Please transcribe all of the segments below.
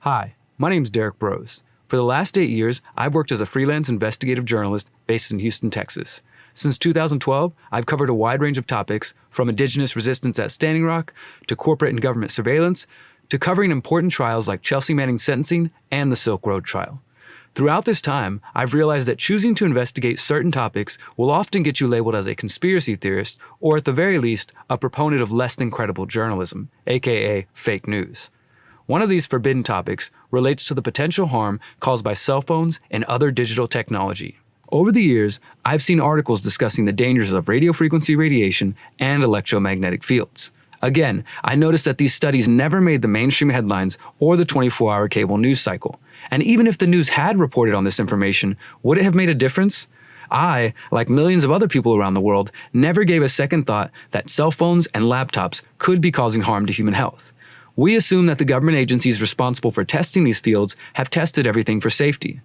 Hi, my name's Derrick Broze. For the last 8 years, I've worked as a freelance investigative journalist based in Houston, Texas. Since 2012, I've covered a wide range of topics, from indigenous resistance at Standing Rock, to corporate and government surveillance, to covering important trials like Chelsea Manning's sentencing and the Silk Road trial. Throughout this time, I've realized that choosing to investigate certain topics will often get you labeled as a conspiracy theorist, or at the very least, a proponent of less than credible journalism, aka fake news. One of these forbidden topics relates to the potential harm caused by cell phones and other digital technology. Over the years, I've seen articles discussing the dangers of radio frequency radiation and electromagnetic fields. Again, I noticed that these studies never made the mainstream headlines or the 24-hour cable news cycle. And even if the news had reported on this information, would it have made a difference? I, like millions of other people around the world, never gave a second thought that cell phones and laptops could be causing harm to human health. We assume that the government agencies responsible for testing these fields have tested everything for safety.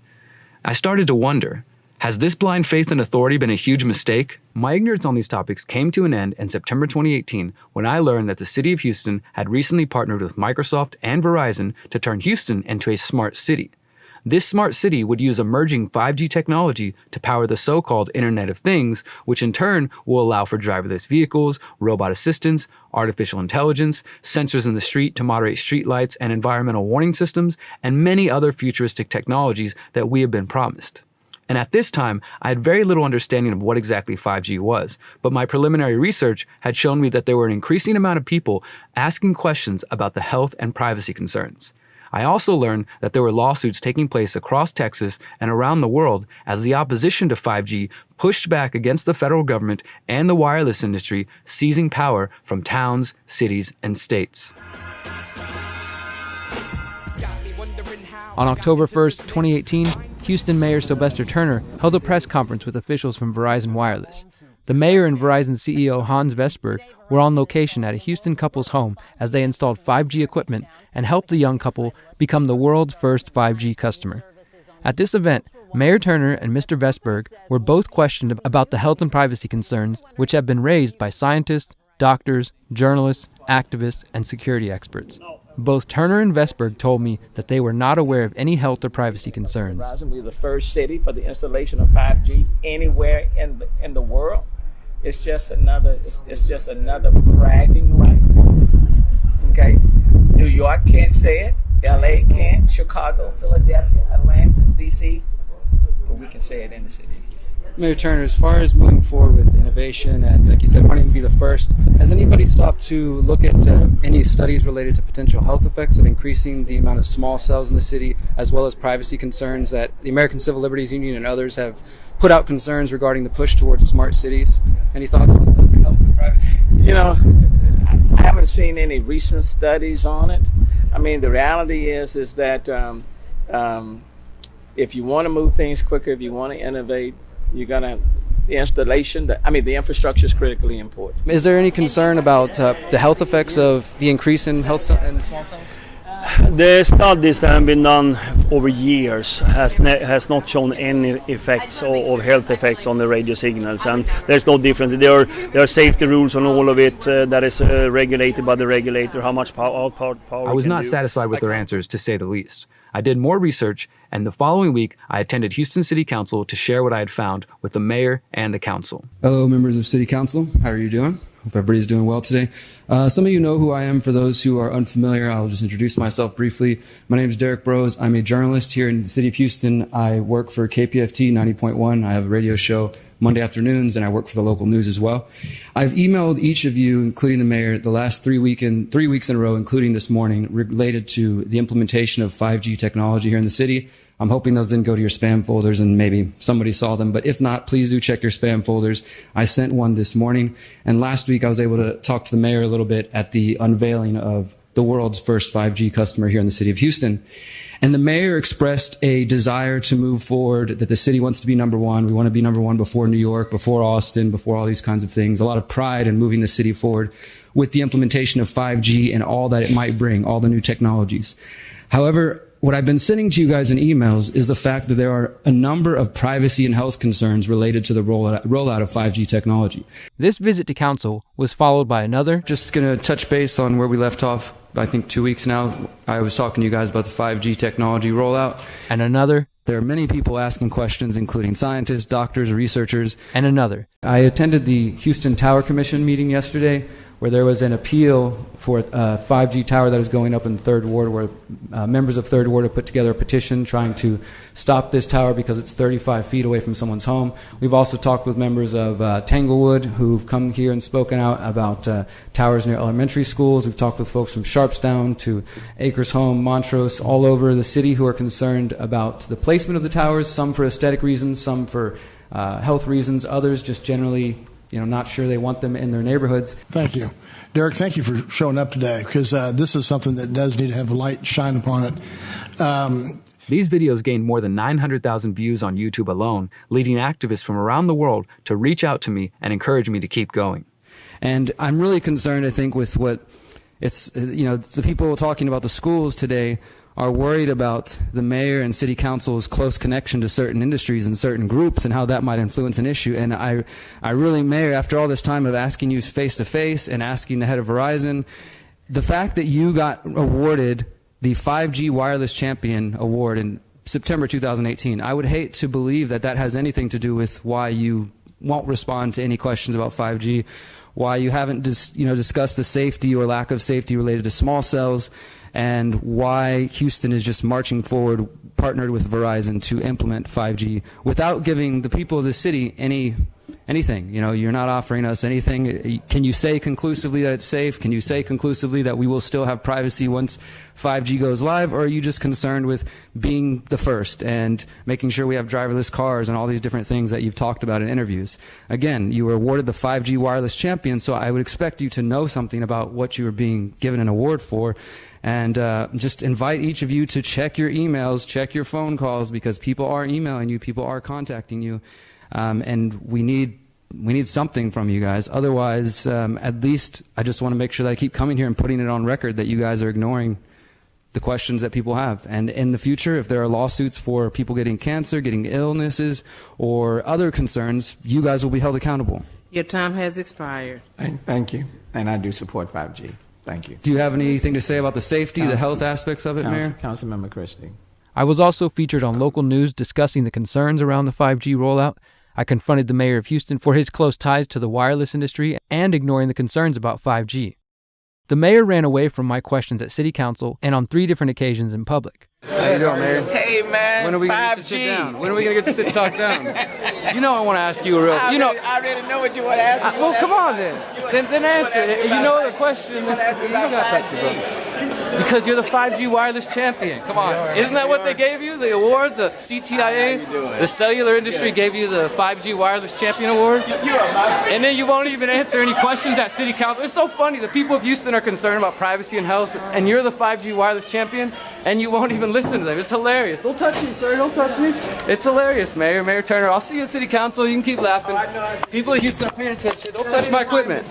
I started to wonder, has this blind faith in authority been a huge mistake? My ignorance on these topics came to an end in September 2018 when I learned that the city of Houston had recently partnered with Microsoft and Verizon to turn Houston into a smart city. This smart city would use emerging 5G technology to power the so-called Internet of Things, which in turn will allow for driverless vehicles, robot assistants, artificial intelligence, sensors in the street to moderate street lights and environmental warning systems, and many other futuristic technologies that we have been promised. And at this time, I had very little understanding of what exactly 5G was, but my preliminary research had shown me that there were an increasing amount of people asking questions about the health and privacy concerns. I also learned that there were lawsuits taking place across Texas and around the world as the opposition to 5G pushed back against the federal government and the wireless industry seizing power from towns, cities, and states. On October 1st, 2018, Houston Mayor Sylvester Turner held a press conference with officials from Verizon Wireless. The mayor and Verizon CEO Hans Vestberg were on location at a Houston couple's home as they installed 5G equipment and helped the young couple become the world's first 5G customer. At this event, Mayor Turner and Mr. Vestberg were both questioned about the health and privacy concerns which have been raised by scientists, doctors, journalists, activists, and security experts. Both Turner and Vestberg told me that they were not aware of any health or privacy concerns. We're the first city for the installation of 5G anywhere in the world. It's just another bragging right. Okay, New York can't say it, LA can't, Chicago, Philadelphia, Atlanta, DC, but we can say it in the city of Houston. Mayor Turner, as far as moving forward with innovation and, like you said, wanting to be the first, has anybody stopped to look at any studies related to potential health effects of increasing the amount of small cells in the city, as well as privacy concerns that the American Civil Liberties Union and others have put out concerns regarding the push towards smart cities? Any thoughts on the health and privacy? You know, I haven't seen any recent studies on it. I mean, the reality is that if you want to move things quicker, if you want to innovate, the infrastructure is critically important. Is there any concern about the health effects of the increase in health and small cells? The studies that have been done over years has not shown any effects or health effects on the radio signals, and there's no difference. There are safety rules on all of it that is regulated by the regulator. How much power I was not satisfied with their answers, to say the least. I did more research, and the following week, I attended Houston City Council to share what I had found with the mayor and the council. Hello, members of City Council. How are you doing? Hope everybody's doing well today. Some of you know who I am. For those who are unfamiliar, I'll just introduce myself briefly. My name is Derrick Broze. I'm a journalist here in the city of Houston. I work for KPFT 90.1. I have a radio show Monday afternoons, and I work for the local news as well. I've emailed each of you, including the mayor, the last 3 weeks in a row, including this morning, related to the implementation of 5G technology here in the city. I'm hoping those didn't go to your spam folders and maybe somebody saw them, but if not, please do check your spam folders. I sent one this morning, and last week I was able to talk to the mayor a little bit at the unveiling of the world's first 5G customer here in the city of Houston. And the mayor expressed a desire to move forward, that the city wants to be number one. We want to be number one before New York, before Austin, before all these kinds of things. A lot of pride in moving the city forward with the implementation of 5G and all that it might bring, all the new technologies. However, what I've been sending to you guys in emails is the fact that there are a number of privacy and health concerns related to the rollout of 5G technology. This visit to council was followed by another. Just going to touch base on where we left off I think 2 weeks now, I was talking to you guys about the 5G technology rollout. And another, There are many people asking questions, including scientists, doctors, researchers. and another. I attended the Houston Tower Commission meeting yesterday, where there was an appeal for a 5G tower that is going up in the 3rd Ward, where members of 3rd Ward have put together a petition trying to stop this tower because it's 35 feet away from someone's home. We've also talked with members of Tanglewood who've come here and spoken out about towers near elementary schools. We've talked with folks from Sharpstown to Acres Home, Montrose, all over the city who are concerned about the placement of the towers, some for aesthetic reasons, some for health reasons, others just generally not sure they want them in their neighborhoods. Thank you. Derrick, thank you for showing up today, because this is something that does need to have a light shine upon it. These videos gained more than 900,000 views on YouTube alone, leading activists from around the world to reach out to me and encourage me to keep going. And I'm really concerned, I think, with what it's, the people talking about the schools today are worried about the mayor and city council's close connection to certain industries and certain groups and how that might influence an issue. And I really, Mayor, after all this time of asking you face to face and asking the head of Verizon, the fact that you got awarded the 5G Wireless Champion Award in September 2018, I would hate to believe that that has anything to do with why you won't respond to any questions about 5G, why you haven't discussed the safety or lack of safety related to small cells, and why Houston is just marching forward, partnered with Verizon to implement 5G without giving the people of the city anything. You're not offering us anything. Can you say conclusively that it's safe? Can you say conclusively that we will still have privacy once 5G goes live? Or are you just concerned with being the first and making sure we have driverless cars and all these different things that you've talked about in interviews? Again, you were awarded the 5G Wireless Champion, so I would expect you to know something about what you were being given an award for. And just invite each of you to check your emails, check your phone calls, because people are emailing you, people are contacting you, and we need something from you guys. Otherwise, at least I just want to make sure that I keep coming here and putting it on record that you guys are ignoring the questions that people have. And in the future, if there are lawsuits for people getting cancer, getting illnesses, or other concerns, you guys will be held accountable. Your time has expired. Thank you. And I do support 5G. Thank you. Do you have anything to say about the safety, the health aspects of it, Mayor? Councilmember Christie. I was also featured on local news discussing the concerns around the 5G rollout. I confronted the mayor of Houston for his close ties to the wireless industry and ignoring the concerns about 5G. The mayor ran away from my questions at city council and on 3 different occasions in public. How you doing, Mayor? Hey, man. When are we going to get to sit down? When are we going to get to sit and talk down? I want to ask you a real... I already know what you want to ask me. Well, come on then. Then answer it. If you know the question, then you don't got to touch it, brother. Because you're the 5G wireless champion. Come on. Isn't that what they gave you? The award? The CTIA? The cellular industry gave you the 5G wireless champion award? And then you won't even answer any questions at city council. It's so funny. The people of Houston are concerned about privacy and health, and you're the 5G wireless champion, and you won't even listen to them. It's hilarious. Don't touch me, sir. Don't touch me. It's hilarious, Mayor Turner. I'll see you at city council. You can keep laughing. People of Houston are paying attention. Don't touch my equipment.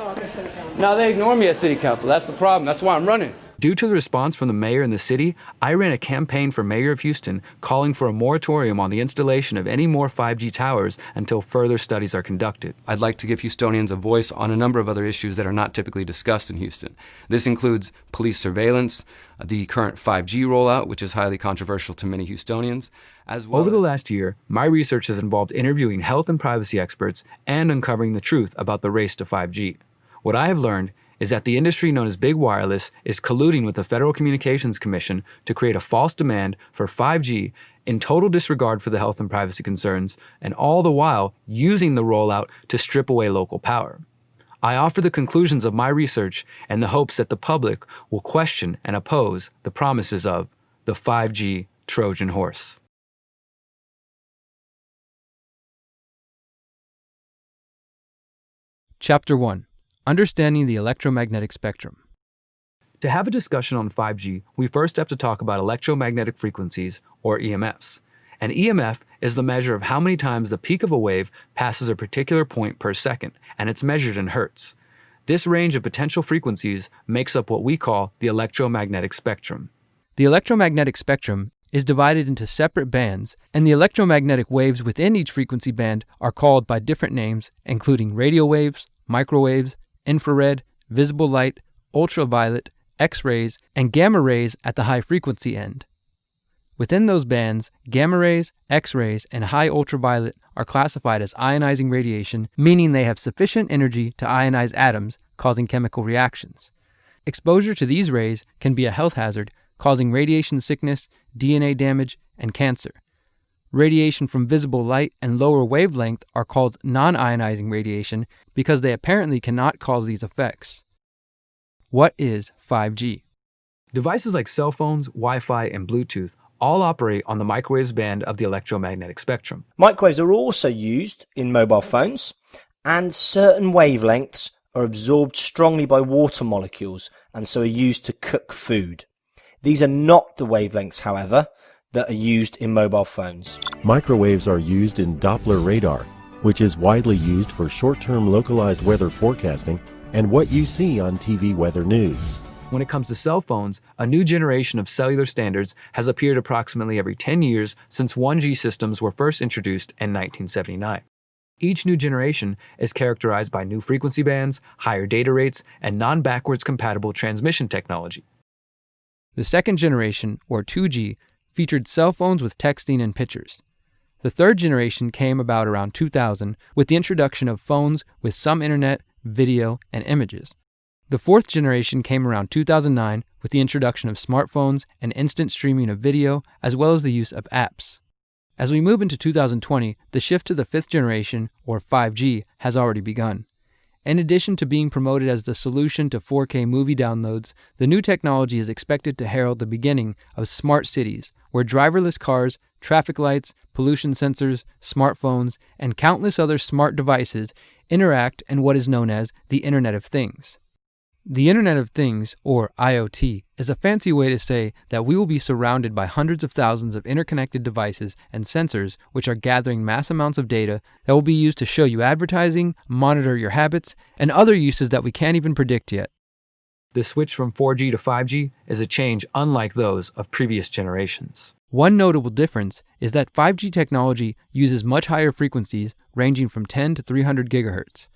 Now they ignore me at city council. That's the problem. That's why I'm running. Due to the response from the mayor and the city, I ran a campaign for mayor of Houston calling for a moratorium on the installation of any more 5G towers until further studies are conducted. I'd like to give Houstonians a voice on a number of other issues that are not typically discussed in Houston. This includes police surveillance, the current 5G rollout, which is highly controversial to many Houstonians, as well. Over the last year, my research has involved interviewing health and privacy experts and uncovering the truth about the race to 5G. What I have learned is that the industry known as Big Wireless is colluding with the Federal Communications Commission to create a false demand for 5G in total disregard for the health and privacy concerns, and all the while using the rollout to strip away local power. I offer the conclusions of my research in the hopes that the public will question and oppose the promises of the 5G Trojan Horse. Chapter 1. Understanding the electromagnetic spectrum. To have a discussion on 5G, we first have to talk about electromagnetic frequencies, or EMFs. An EMF is the measure of how many times the peak of a wave passes a particular point per second, and it's measured in hertz. This range of potential frequencies makes up what we call the electromagnetic spectrum. The electromagnetic spectrum is divided into separate bands, and the electromagnetic waves within each frequency band are called by different names, including radio waves, microwaves, infrared, visible light, ultraviolet, X-rays, and gamma rays at the high frequency end. Within those bands, gamma rays, X-rays, and high ultraviolet are classified as ionizing radiation, meaning they have sufficient energy to ionize atoms, causing chemical reactions. Exposure to these rays can be a health hazard, causing radiation sickness, DNA damage, and cancer. Radiation from visible light and lower wavelength are called non-ionizing radiation because they apparently cannot cause these effects. What is 5G? Devices like cell phones, Wi-Fi, and Bluetooth all operate on the microwaves band of the electromagnetic spectrum. Microwaves are also used in mobile phones, and certain wavelengths are absorbed strongly by water molecules and so are used to cook food. These are not the wavelengths, however, that are used in mobile phones. Microwaves are used in Doppler radar, which is widely used for short-term localized weather forecasting and what you see on TV weather news. When it comes to cell phones, a new generation of cellular standards has appeared approximately every 10 years since 1G systems were first introduced in 1979. Each new generation is characterized by new frequency bands, higher data rates, and non-backwards compatible transmission technology. The second generation, or 2G, featured cell phones with texting and pictures. The third generation came about around 2000 with the introduction of phones with some internet, video, and images. The fourth generation came around 2009 with the introduction of smartphones and instant streaming of video, as well as the use of apps. As we move into 2020, the shift to the fifth generation, or 5G, has already begun. In addition to being promoted as the solution to 4K movie downloads, the new technology is expected to herald the beginning of smart cities, where driverless cars, traffic lights, pollution sensors, smartphones, and countless other smart devices interact in what is known as the Internet of Things. The Internet of Things, or IoT, is a fancy way to say that we will be surrounded by hundreds of thousands of interconnected devices and sensors which are gathering mass amounts of data that will be used to show you advertising, monitor your habits, and other uses that we can't even predict yet. The switch from 4G to 5G is a change unlike those of previous generations. One notable difference is that 5G technology uses much higher frequencies ranging from 10 to 300 gigahertz.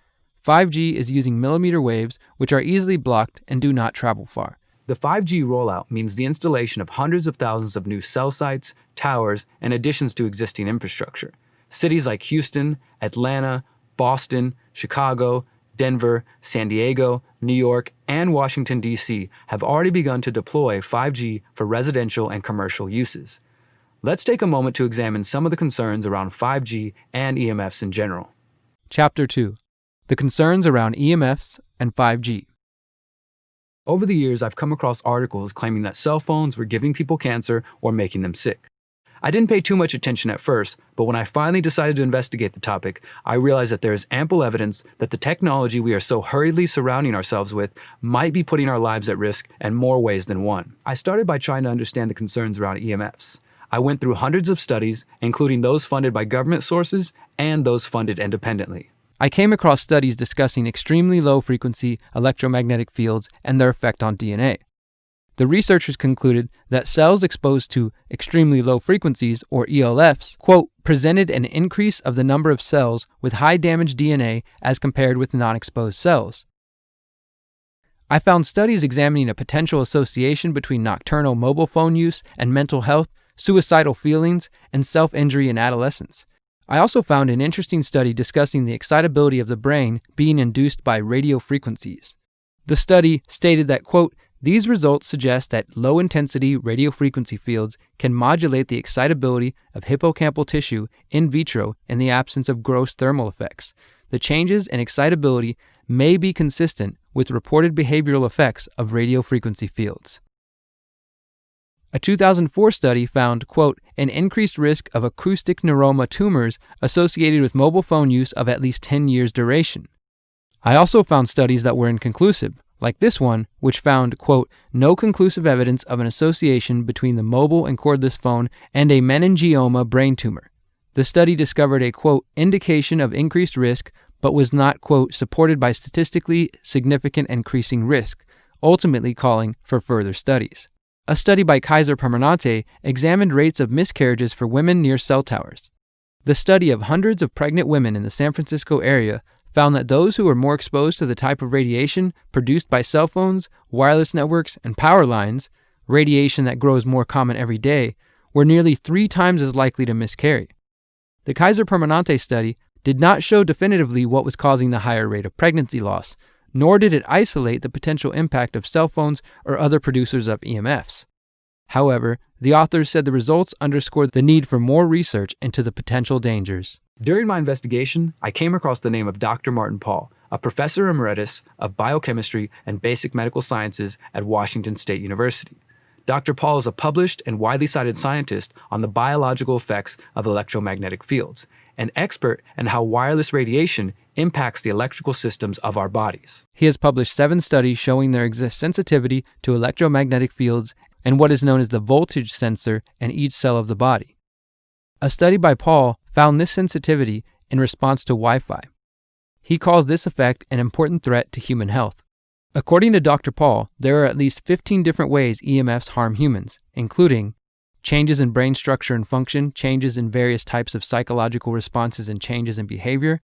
5G is using millimeter waves, which are easily blocked and do not travel far. The 5G rollout means the installation of hundreds of thousands of new cell sites, towers, and additions to existing infrastructure. Cities like Houston, Atlanta, Boston, Chicago, Denver, San Diego, New York, and Washington, D.C. have already begun to deploy 5G for residential and commercial uses. Let's take a moment to examine some of the concerns around 5G and EMFs in general. Chapter 2. The concerns around EMFs and 5G. Over the years, I've come across articles claiming that cell phones were giving people cancer or making them sick. I didn't pay too much attention at first, but when I finally decided to investigate the topic, I realized that there is ample evidence that the technology we are so hurriedly surrounding ourselves with might be putting our lives at risk in more ways than one. I started by trying to understand the concerns around EMFs. I went through hundreds of studies, including those funded by government sources and those funded independently. I came across studies discussing extremely low-frequency electromagnetic fields and their effect on DNA. The researchers concluded that cells exposed to extremely low frequencies, or ELFs, quote, presented an increase of the number of cells with high damaged DNA as compared with non-exposed cells. I found studies examining a potential association between nocturnal mobile phone use and mental health, suicidal feelings, and self-injury in adolescence. I also found an interesting study discussing the excitability of the brain being induced by radio frequencies. The study stated that, quote, these results suggest that low-intensity radio frequency fields can modulate the excitability of hippocampal tissue in vitro in the absence of gross thermal effects. The changes in excitability may be consistent with reported behavioral effects of radio frequency fields. A 2004 study found, quote, an increased risk of acoustic neuroma tumors associated with mobile phone use of at least 10 years duration. I also found studies that were inconclusive, like this one, which found, quote, no conclusive evidence of an association between the mobile and cordless phone and a meningioma brain tumor. The study discovered a, quote, indication of increased risk, but was not, quote, supported by statistically significant increasing risk, ultimately calling for further studies. A study by Kaiser Permanente examined rates of miscarriages for women near cell towers. The study of hundreds of pregnant women in the San Francisco area found that those who were more exposed to the type of radiation produced by cell phones, wireless networks, and power lines, radiation that grows more common every day, were nearly 3 times as likely to miscarry. The Kaiser Permanente study did not show definitively what was causing the higher rate of pregnancy loss, nor did it isolate the potential impact of cell phones or other producers of EMFs. However, the authors said the results underscored the need for more research into the potential dangers. During my investigation, I came across the name of Dr. Martin Pall, a professor emeritus of biochemistry and basic medical sciences at Washington State University. Dr. Pall is a published and widely cited scientist on the biological effects of electromagnetic fields, an expert in how wireless radiation impacts the electrical systems of our bodies. He has published 7 studies showing there exists sensitivity to electromagnetic fields and what is known as the voltage sensor in each cell of the body. A study by Pall found this sensitivity in response to Wi-Fi. He calls this effect an important threat to human health. According to Dr. Pall, there are at least 15 different ways EMFs harm humans, including changes in brain structure and function, changes in various types of psychological responses and changes in behavior,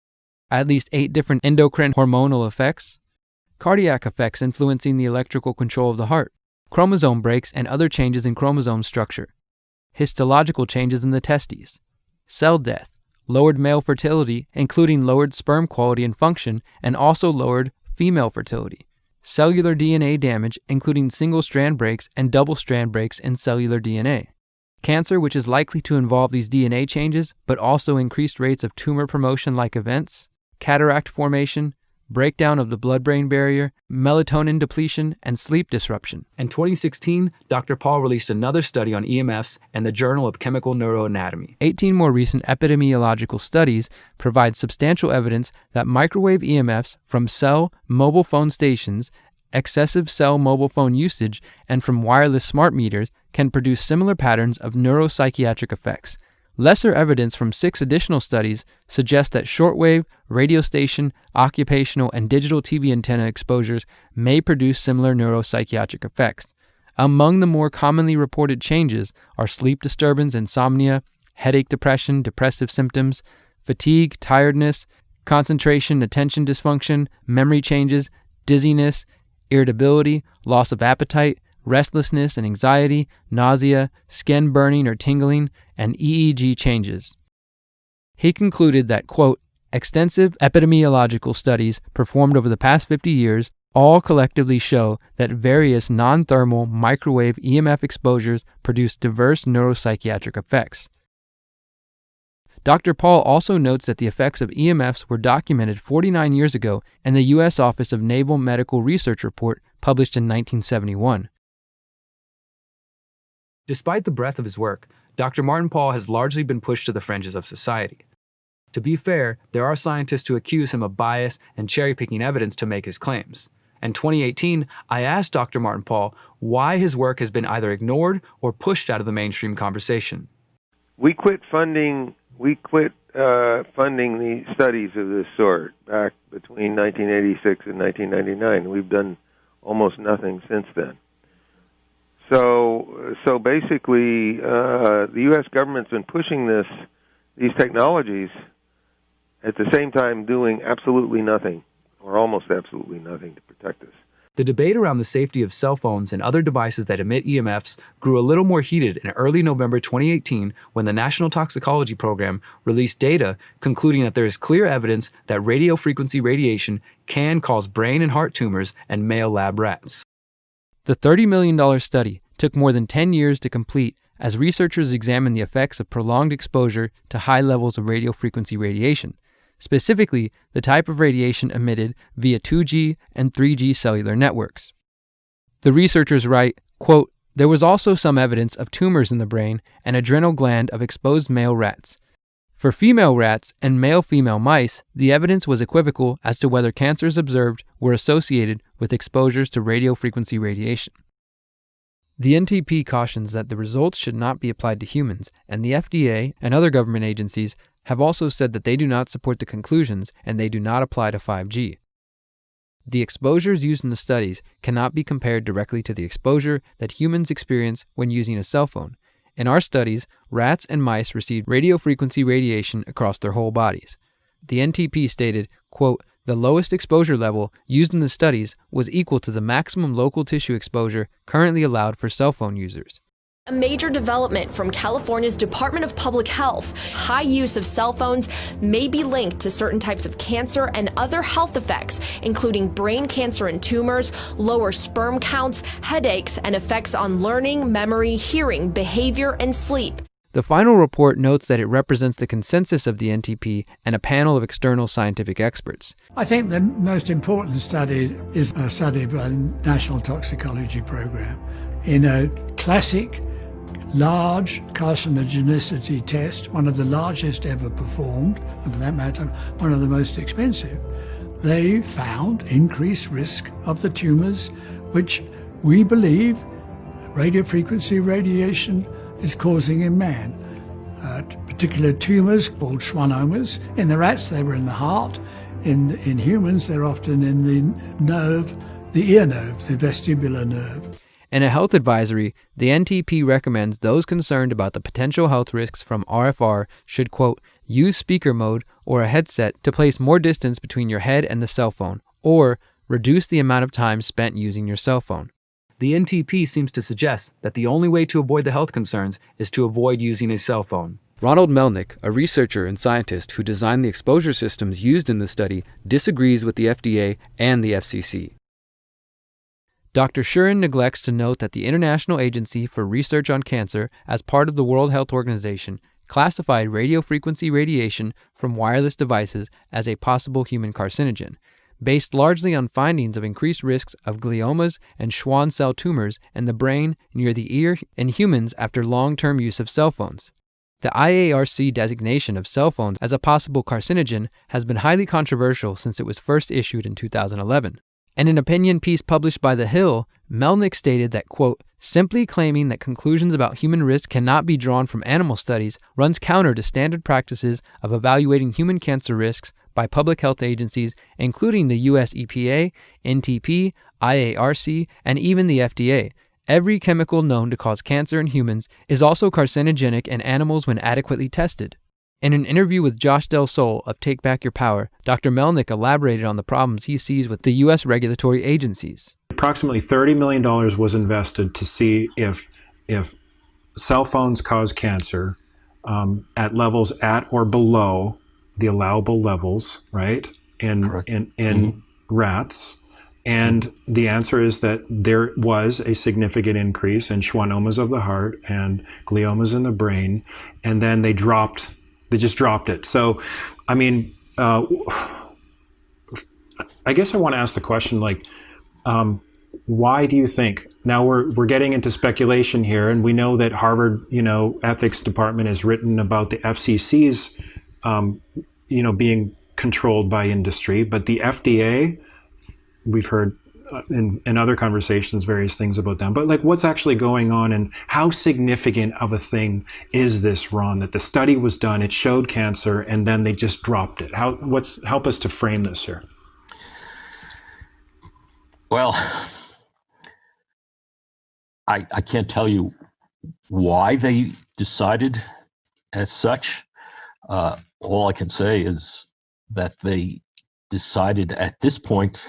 at least 8 different endocrine hormonal effects, cardiac effects influencing the electrical control of the heart, chromosome breaks and other changes in chromosome structure, histological changes in the testes, cell death, lowered male fertility, including lowered sperm quality and function, and also lowered female fertility, cellular DNA damage, including single-strand breaks and double-strand breaks in cellular DNA, cancer, which is likely to involve these DNA changes, but also increased rates of tumor promotion-like events, cataract formation, breakdown of the blood-brain barrier, melatonin depletion, and sleep disruption. In 2016, Dr. Pall released another study on EMFs in the Journal of Chemical Neuroanatomy. 18 more recent epidemiological studies provide substantial evidence that microwave EMFs from cell mobile phone stations, excessive cell mobile phone usage, and from wireless smart meters can produce similar patterns of neuropsychiatric effects. Lesser evidence from 6 additional studies suggests that shortwave, radio station, occupational, and digital TV antenna exposures may produce similar neuropsychiatric effects. Among the more commonly reported changes are sleep disturbance, insomnia, headache, depression, depressive symptoms, fatigue, tiredness, concentration, attention dysfunction, memory changes, dizziness, irritability, loss of appetite, restlessness and anxiety, nausea, skin burning or tingling, and EEG changes. He concluded that, quote, extensive epidemiological studies performed over the past 50 years all collectively show that various non-thermal microwave EMF exposures produce diverse neuropsychiatric effects. Dr. Pall also notes that the effects of EMFs were documented 49 years ago in the U.S. Office of Naval Medical Research report published in 1971. Despite the breadth of his work, Dr. Martin Pall has largely been pushed to the fringes of society. To be fair, there are scientists who accuse him of bias and cherry-picking evidence to make his claims. In 2018, I asked Dr. Martin Pall why his work has been either ignored or pushed out of the mainstream conversation. We quit funding the studies of this sort back between 1986 and 1999. We've done almost nothing since then. So basically, the U.S. government's been pushing these technologies at the same time doing absolutely nothing, or almost absolutely nothing, to protect us. The debate around the safety of cell phones and other devices that emit EMFs grew a little more heated in early November 2018 when the National Toxicology Program released data concluding that there is clear evidence that radio frequency radiation can cause brain and heart tumors in male lab rats. The $30 million study took more than 10 years to complete as researchers examined the effects of prolonged exposure to high levels of radio frequency radiation, specifically the type of radiation emitted via 2G and 3G cellular networks. The researchers write, quote, there was also some evidence of tumors in the brain and adrenal gland of exposed male rats. For female rats and male-female mice, the evidence was equivocal as to whether cancers observed were associated with exposures to radio frequency radiation. The NTP cautions that the results should not be applied to humans, and the FDA and other government agencies have also said that they do not support the conclusions and they do not apply to 5G. The exposures used in the studies cannot be compared directly to the exposure that humans experience when using a cell phone. In our studies, rats and mice received radio frequency radiation across their whole bodies. The NTP stated, quote, The lowest exposure level used in the studies was equal to the maximum local tissue exposure currently allowed for cell phone users. A major development from California's Department of Public Health. High use of cell phones may be linked to certain types of cancer and other health effects, including brain cancer and tumors, lower sperm counts, headaches, and effects on learning, memory, hearing, behavior, and sleep. The final report notes that it represents the consensus of the NTP and a panel of external scientific experts. I think the most important study is a study by the National Toxicology Program in a classic large carcinogenicity test, one of the largest ever performed, and for that matter, one of the most expensive. They found increased risk of the tumors, which we believe radiofrequency radiation is causing in man. Particular tumors called schwannomas. In the rats, they were in the heart. In humans, they're often in the nerve, the ear nerve, the vestibular nerve. In a health advisory, the NTP recommends those concerned about the potential health risks from RFR should, quote, use speaker mode or a headset to place more distance between your head and the cell phone, or reduce the amount of time spent using your cell phone. The NTP seems to suggest that the only way to avoid the health concerns is to avoid using a cell phone. Ronald Melnick, a researcher and scientist who designed the exposure systems used in the study, disagrees with the FDA and the FCC. Dr. Shurin neglects to note that the International Agency for Research on Cancer, as part of the World Health Organization, classified radiofrequency radiation from wireless devices as a possible human carcinogen, based largely on findings of increased risks of gliomas and Schwann cell tumors in the brain, near the ear, in humans after long-term use of cell phones. The IARC designation of cell phones as a possible carcinogen has been highly controversial since it was first issued in 2011. In an opinion piece published by The Hill, Melnick stated that, quote, simply claiming that conclusions about human risk cannot be drawn from animal studies runs counter to standard practices of evaluating human cancer risks by public health agencies, including the US EPA, NTP, IARC, and even the FDA. Every chemical known to cause cancer in humans is also carcinogenic in animals when adequately tested. In an interview with Josh Del Sol of Take Back Your Power, Dr. Melnick elaborated on the problems he sees with the U.S. regulatory agencies. Approximately $30 million was invested to see if cell phones cause cancer at levels at or below the allowable levels, right, in rats. And the answer is that there was a significant increase in schwannomas of the heart and gliomas in the brain, and then they just dropped it. So, I mean, I guess I want to ask the question, like, why do you think? Now we're getting into speculation here, and we know that Harvard, ethics department has written about the FCC's, being controlled by industry, but the FDA, we've heard in other conversations various things about them, but like what's actually going on and how significant of a thing is this, Ron, that the study was done, it showed cancer, and then they just dropped it? Help us to frame this here. Well, I can't tell you why they decided as such. All I can say is that they decided at this point,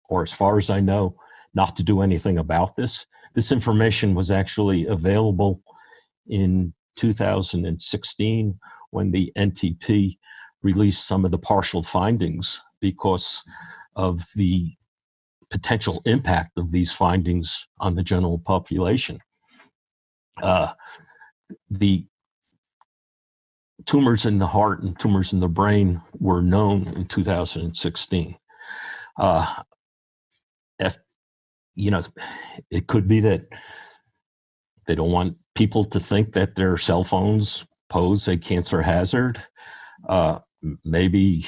or as far as I know, not to do anything about this. This information was actually available in 2016 when the NTP released some of the partial findings because of the potential impact of these findings on the general population. The tumors in the heart and tumors in the brain were known in 2016. It could be that they don't want people to think that their cell phones pose a cancer hazard. Maybe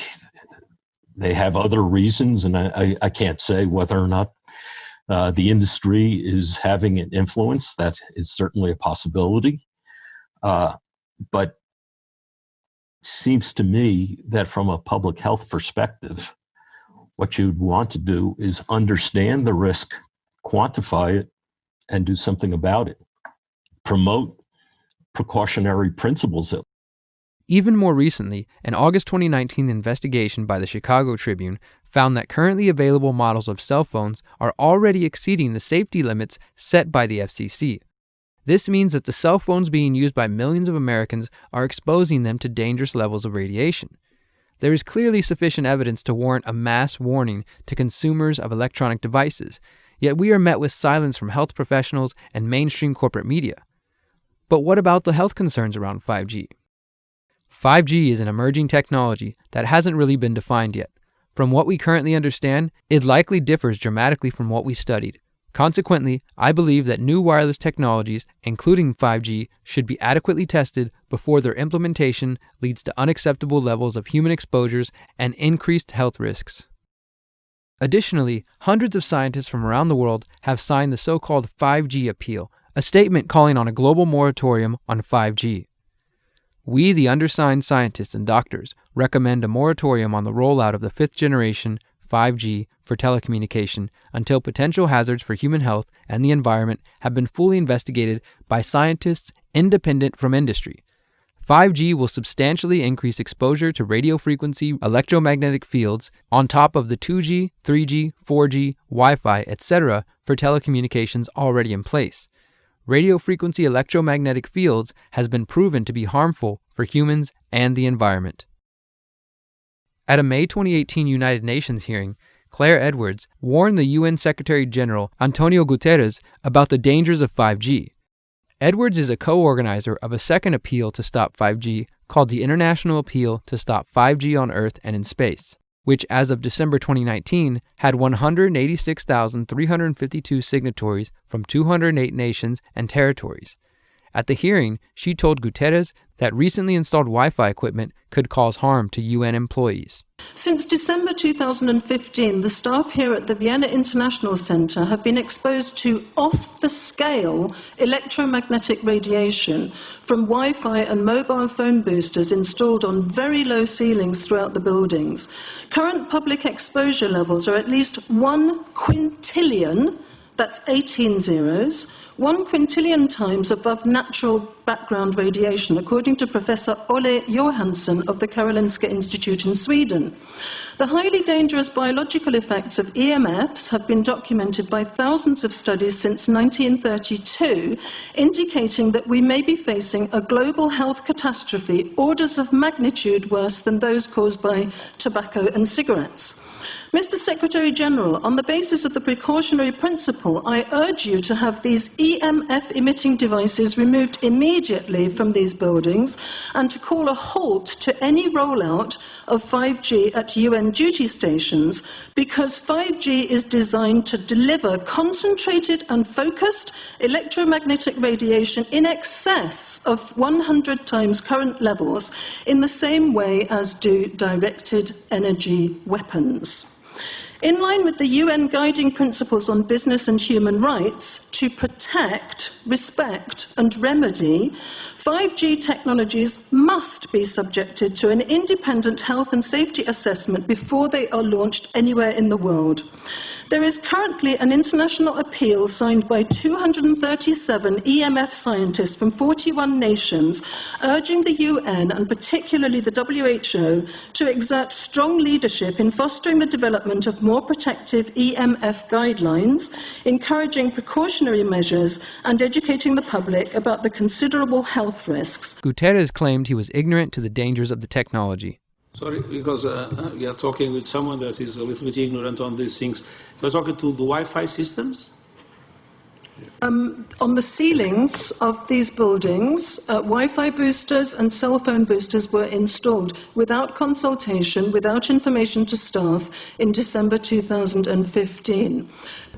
they have other reasons, and I can't say whether or not the industry is having an influence. That is certainly a possibility. But it seems to me that from a public health perspective, what you'd want to do is understand the risk, quantify it, and do something about it. Promote precautionary principles. Even more recently, an August 2019 investigation by the Chicago Tribune found that currently available models of cell phones are already exceeding the safety limits set by the FCC. This means that the cell phones being used by millions of Americans are exposing them to dangerous levels of radiation. There is clearly sufficient evidence to warrant a mass warning to consumers of electronic devices, yet we are met with silence from health professionals and mainstream corporate media. But what about the health concerns around 5G? 5G is an emerging technology that hasn't really been defined yet. From what we currently understand, it likely differs dramatically from what we studied. Consequently, I believe that new wireless technologies, including 5G, should be adequately tested before their implementation leads to unacceptable levels of human exposures and increased health risks. Additionally, hundreds of scientists from around the world have signed the so-called 5G Appeal, a statement calling on a global moratorium on 5G. We, the undersigned scientists and doctors, recommend a moratorium on the rollout of the 5th generation 5G for telecommunication until potential hazards for human health and the environment have been fully investigated by scientists independent from industry. 5G will substantially increase exposure to radio frequency electromagnetic fields on top of the 2G, 3G, 4G, Wi-Fi, etc. for telecommunications already in place. Radio frequency electromagnetic fields has been proven to be harmful for humans and the environment. At a May 2018 United Nations hearing, Claire Edwards warned the UN Secretary General Antonio Guterres about the dangers of 5G. Edwards is a co-organizer of a second appeal to stop 5G called the International Appeal to Stop 5G on Earth and in Space, which as of December 2019 had 186,352 signatories from 208 nations and territories. At the hearing, she told Guterres that recently installed Wi-Fi equipment could cause harm to UN employees. Since December 2015, the staff here at the Vienna International Center have been exposed to off-the-scale electromagnetic radiation from Wi-Fi and mobile phone boosters installed on very low ceilings throughout the buildings. Current public exposure levels are at least 1 quintillion, that's 18 zeros, 1 quintillion times above natural background radiation, according to Professor Olle Johansson of the Karolinska Institute in Sweden. The highly dangerous biological effects of EMFs have been documented by thousands of studies since 1932, indicating that we may be facing a global health catastrophe orders of magnitude worse than those caused by tobacco and cigarettes. Mr. Secretary General, on the basis of the precautionary principle, I urge you to have these EMF-emitting devices removed immediately from these buildings and to call a halt to any rollout of 5G at UN duty stations, because 5G is designed to deliver concentrated and focused electromagnetic radiation in excess of 100 times current levels in the same way as do directed energy weapons. In line with the UN Guiding Principles on Business and Human Rights, to protect, respect and remedy, 5G technologies must be subjected to an independent health and safety assessment before they are launched anywhere in the world. There is currently an international appeal signed by 237 EMF scientists from 41 nations, urging the UN and particularly the WHO to exert strong leadership in fostering the development of more protective EMF guidelines, encouraging precautionary measures, and educating the public about the considerable health risks. Guterres claimed he was ignorant to the dangers of the technology. Sorry, because we are talking with someone that is a little bit ignorant on these things. We're talking to the Wi-Fi systems? On the ceilings of these buildings, Wi-Fi boosters and cell phone boosters were installed without consultation, without information to staff in December 2015.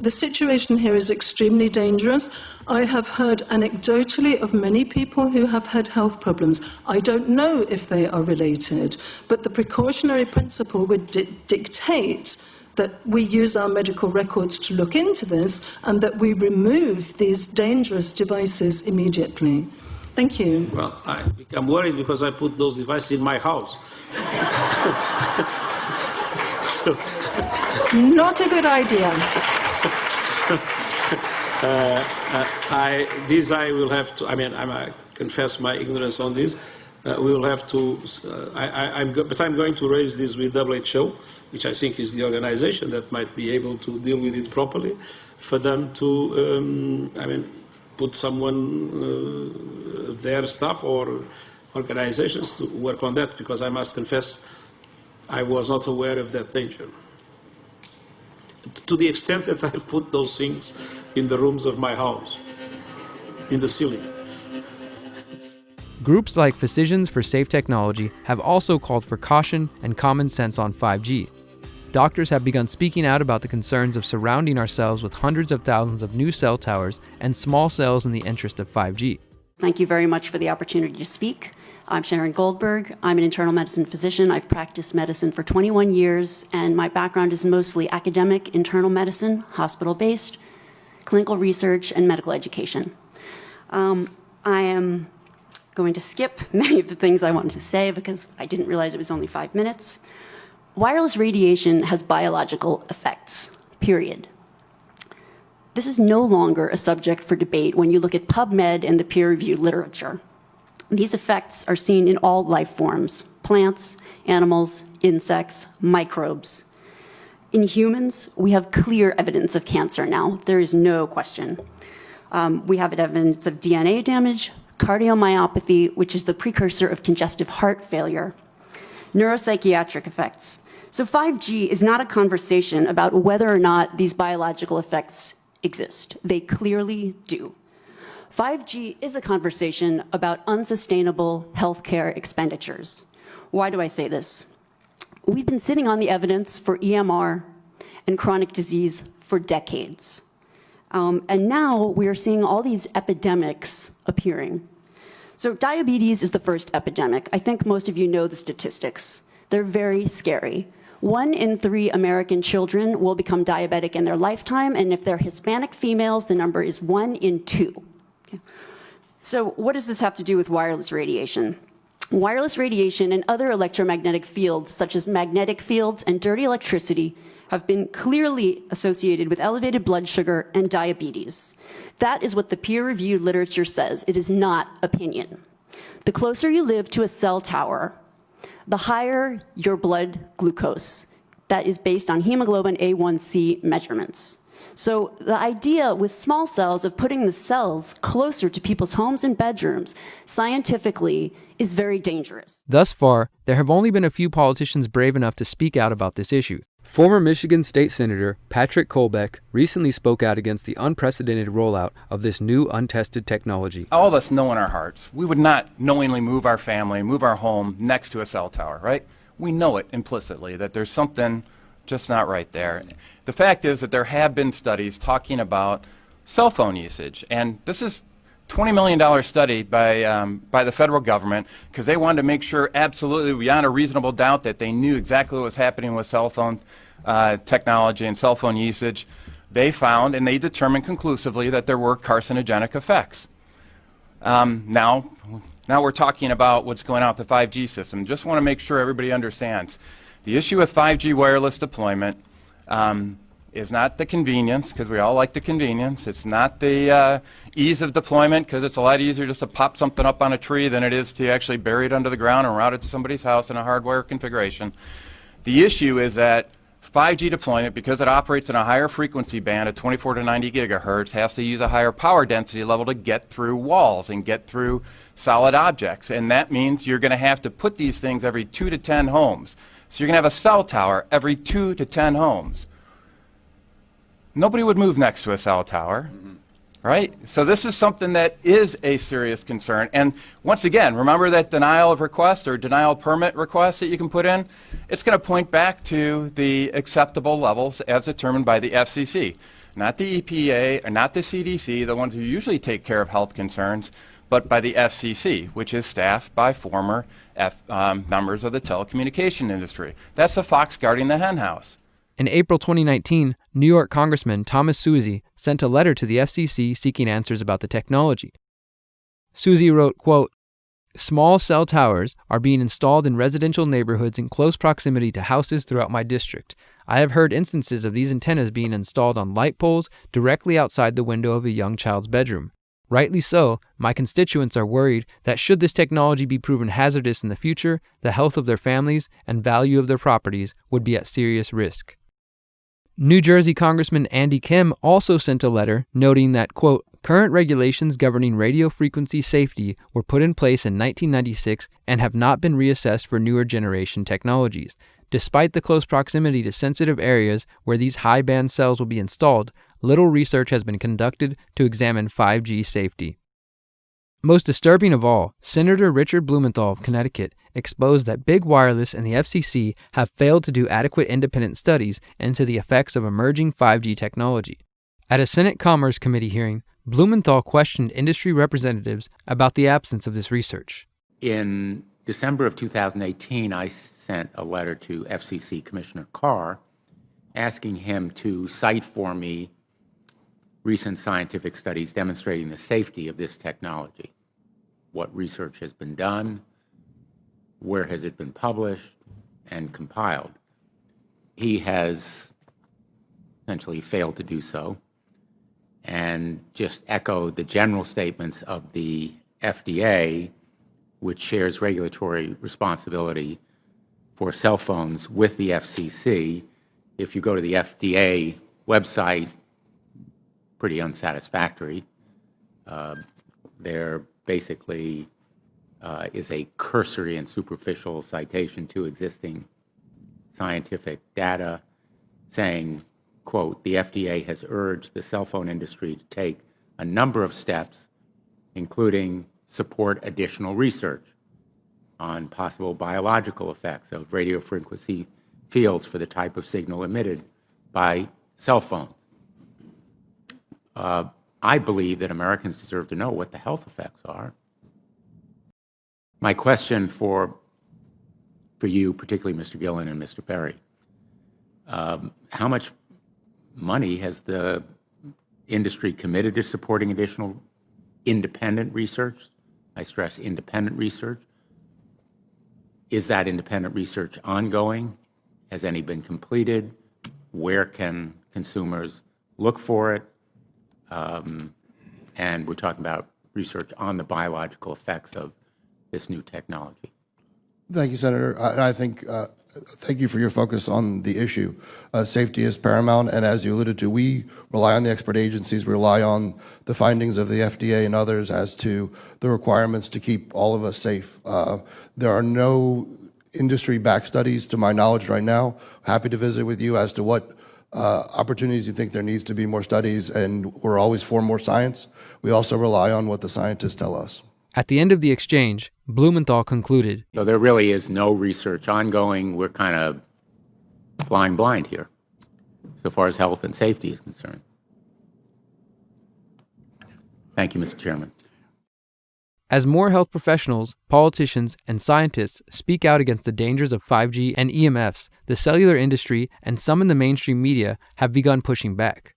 The situation here is extremely dangerous. I have heard anecdotally of many people who have had health problems. I don't know if they are related, but the precautionary principle would dictate that we use our medical records to look into this and that we remove these dangerous devices immediately. Thank you. Well, I become worried because I put those devices in my house. Not a good idea. I will have to, I confess my ignorance on this. we will have to. But I'm going to raise this with WHO, which I think is the organization that might be able to deal with it properly, for them to, put someone, their staff or organizations to work on that, because I must confess, I was not aware of that danger. To the extent that I put those things in the rooms of my house, in the ceiling. Groups like Physicians for Safe Technology have also called for caution and common sense on 5G. Doctors have begun speaking out about the concerns of surrounding ourselves with hundreds of thousands of new cell towers and small cells in the interest of 5G. Thank you very much for the opportunity to speak. I'm Sharon Goldberg. I'm an internal medicine physician. I've practiced medicine for 21 years, and my background is mostly academic internal medicine, hospital-based, clinical research, and medical education. I am going to skip many of the things I wanted to say because I didn't realize it was only 5 minutes. Wireless radiation has biological effects, period. This is no longer a subject for debate when you look at PubMed and the peer-reviewed literature. These effects are seen in all life forms: plants, animals, insects, microbes. In humans, we have clear evidence of cancer now. There is no question. We have evidence of DNA damage, cardiomyopathy, which is the precursor of congestive heart failure, neuropsychiatric effects. So 5G is not a conversation about whether or not these biological effects exist. They clearly do. 5G is a conversation about unsustainable healthcare expenditures. Why do I say this? We've been sitting on the evidence for EMR and chronic disease for decades. And now we are seeing all these epidemics appearing. So diabetes is the first epidemic. I think most of you know the statistics. They're very scary. 1 in 3 American children will become diabetic in their lifetime, and if they're Hispanic females, the number is 1 in 2. Okay. So what does this have to do with wireless radiation? Wireless radiation and other electromagnetic fields, such as magnetic fields and dirty electricity, have been clearly associated with elevated blood sugar and diabetes. That is what the peer-reviewed literature says. It is not opinion. The closer you live to a cell tower, the higher your blood glucose. That is based on hemoglobin A1C measurements. So the idea with small cells of putting the cells closer to people's homes and bedrooms scientifically is very dangerous. Thus far, there have only been a few politicians brave enough to speak out about this issue. Former Michigan State Senator Patrick Colbeck recently spoke out against the unprecedented rollout of this new untested technology. All of us know in our hearts, we would not knowingly move our family, move our home next to a cell tower, right? We know it implicitly that there's something just not right there. The fact is that there have been studies talking about cell phone usage, and this is $20 million study by the federal government because they wanted to make sure absolutely beyond a reasonable doubt that they knew exactly what was happening with cell phone technology and cell phone usage. They found and they determined conclusively that there were carcinogenic effects. Now we're talking about what's going on with the 5G system. Just want to make sure everybody understands. The issue with 5G wireless deployment is not the convenience, because we all like the convenience. It's not the ease of deployment, because it's a lot easier just to pop something up on a tree than it is to actually bury it under the ground and route it to somebody's house in a hardware configuration. The issue is that 5G deployment, because it operates in a higher frequency band of 24 to 90 gigahertz, has to use a higher power density level to get through walls and get through solid objects. And that means you're going to have to put these things every 2 to 10 homes. So you're going to have a cell tower every 2 to 10 homes. Nobody would move next to a cell tower, right? So this is something that is a serious concern. And once again, remember that denial of request or denial permit request that you can put in? It's going to point back to the acceptable levels as determined by the FCC, not the EPA or not the CDC, the ones who usually take care of health concerns, but by the FCC, which is staffed by former members of the telecommunication industry. That's the fox guarding the hen house. In April 2019, New York Congressman Thomas Suozzi sent a letter to the FCC seeking answers about the technology. Suozzi wrote, quote, "Small cell towers are being installed in residential neighborhoods in close proximity to houses throughout my district. I have heard instances of these antennas being installed on light poles directly outside the window of a young child's bedroom. Rightly so, my constituents are worried that should this technology be proven hazardous in the future, the health of their families and value of their properties would be at serious risk. New Jersey Congressman Andy Kim also sent a letter noting that, quote, current regulations governing radio frequency safety were put in place in 1996 and have not been reassessed for newer generation technologies. Despite the close proximity to sensitive areas where these high-band cells will be installed, little research has been conducted to examine 5G safety. Most disturbing of all, Senator Richard Blumenthal of Connecticut exposed that Big Wireless and the FCC have failed to do adequate independent studies into the effects of emerging 5G technology. At a Senate Commerce Committee hearing, Blumenthal questioned industry representatives about the absence of this research. In December of 2018, I sent a letter to FCC Commissioner Carr asking him to cite for me recent scientific studies demonstrating the safety of this technology. What research has been done, where has it been published and compiled. He has essentially failed to do so and just echoed the general statements of the FDA, which shares regulatory responsibility for cell phones with the FCC. If you go to the FDA website, pretty unsatisfactory. There basically is a cursory and superficial citation to existing scientific data saying, quote, the FDA has urged the cell phone industry to take a number of steps, including support additional research on possible biological effects of radio frequency fields for the type of signal emitted by cell phones. I believe that Americans deserve to know what the health effects are. My question for you, particularly Mr. Gillen and Mr. Perry, how much money has the industry committed to supporting additional independent research? I stress independent research. Is that independent research ongoing? Has any been completed? Where can consumers look for it? And we're talking about research on the biological effects of this new technology. Thank you, Senator. I think, thank you for your focus on the issue. Safety is paramount, and as you alluded to, we rely on the expert agencies, we rely on the findings of the FDA and others as to the requirements to keep all of us safe. There are no industry-backed studies, to my knowledge right now. Happy to visit with you as to what opportunities you think there needs to be more studies, and we're always for more science. We also rely on what the scientists tell us. At the end of the exchange, Blumenthal concluded, So there really is no research ongoing. We're kind of flying blind here, so far as health and safety is concerned. Thank you, Mr. Chairman. As more health professionals, politicians, and scientists speak out against the dangers of 5G and EMFs, the cellular industry and some in the mainstream media have begun pushing back.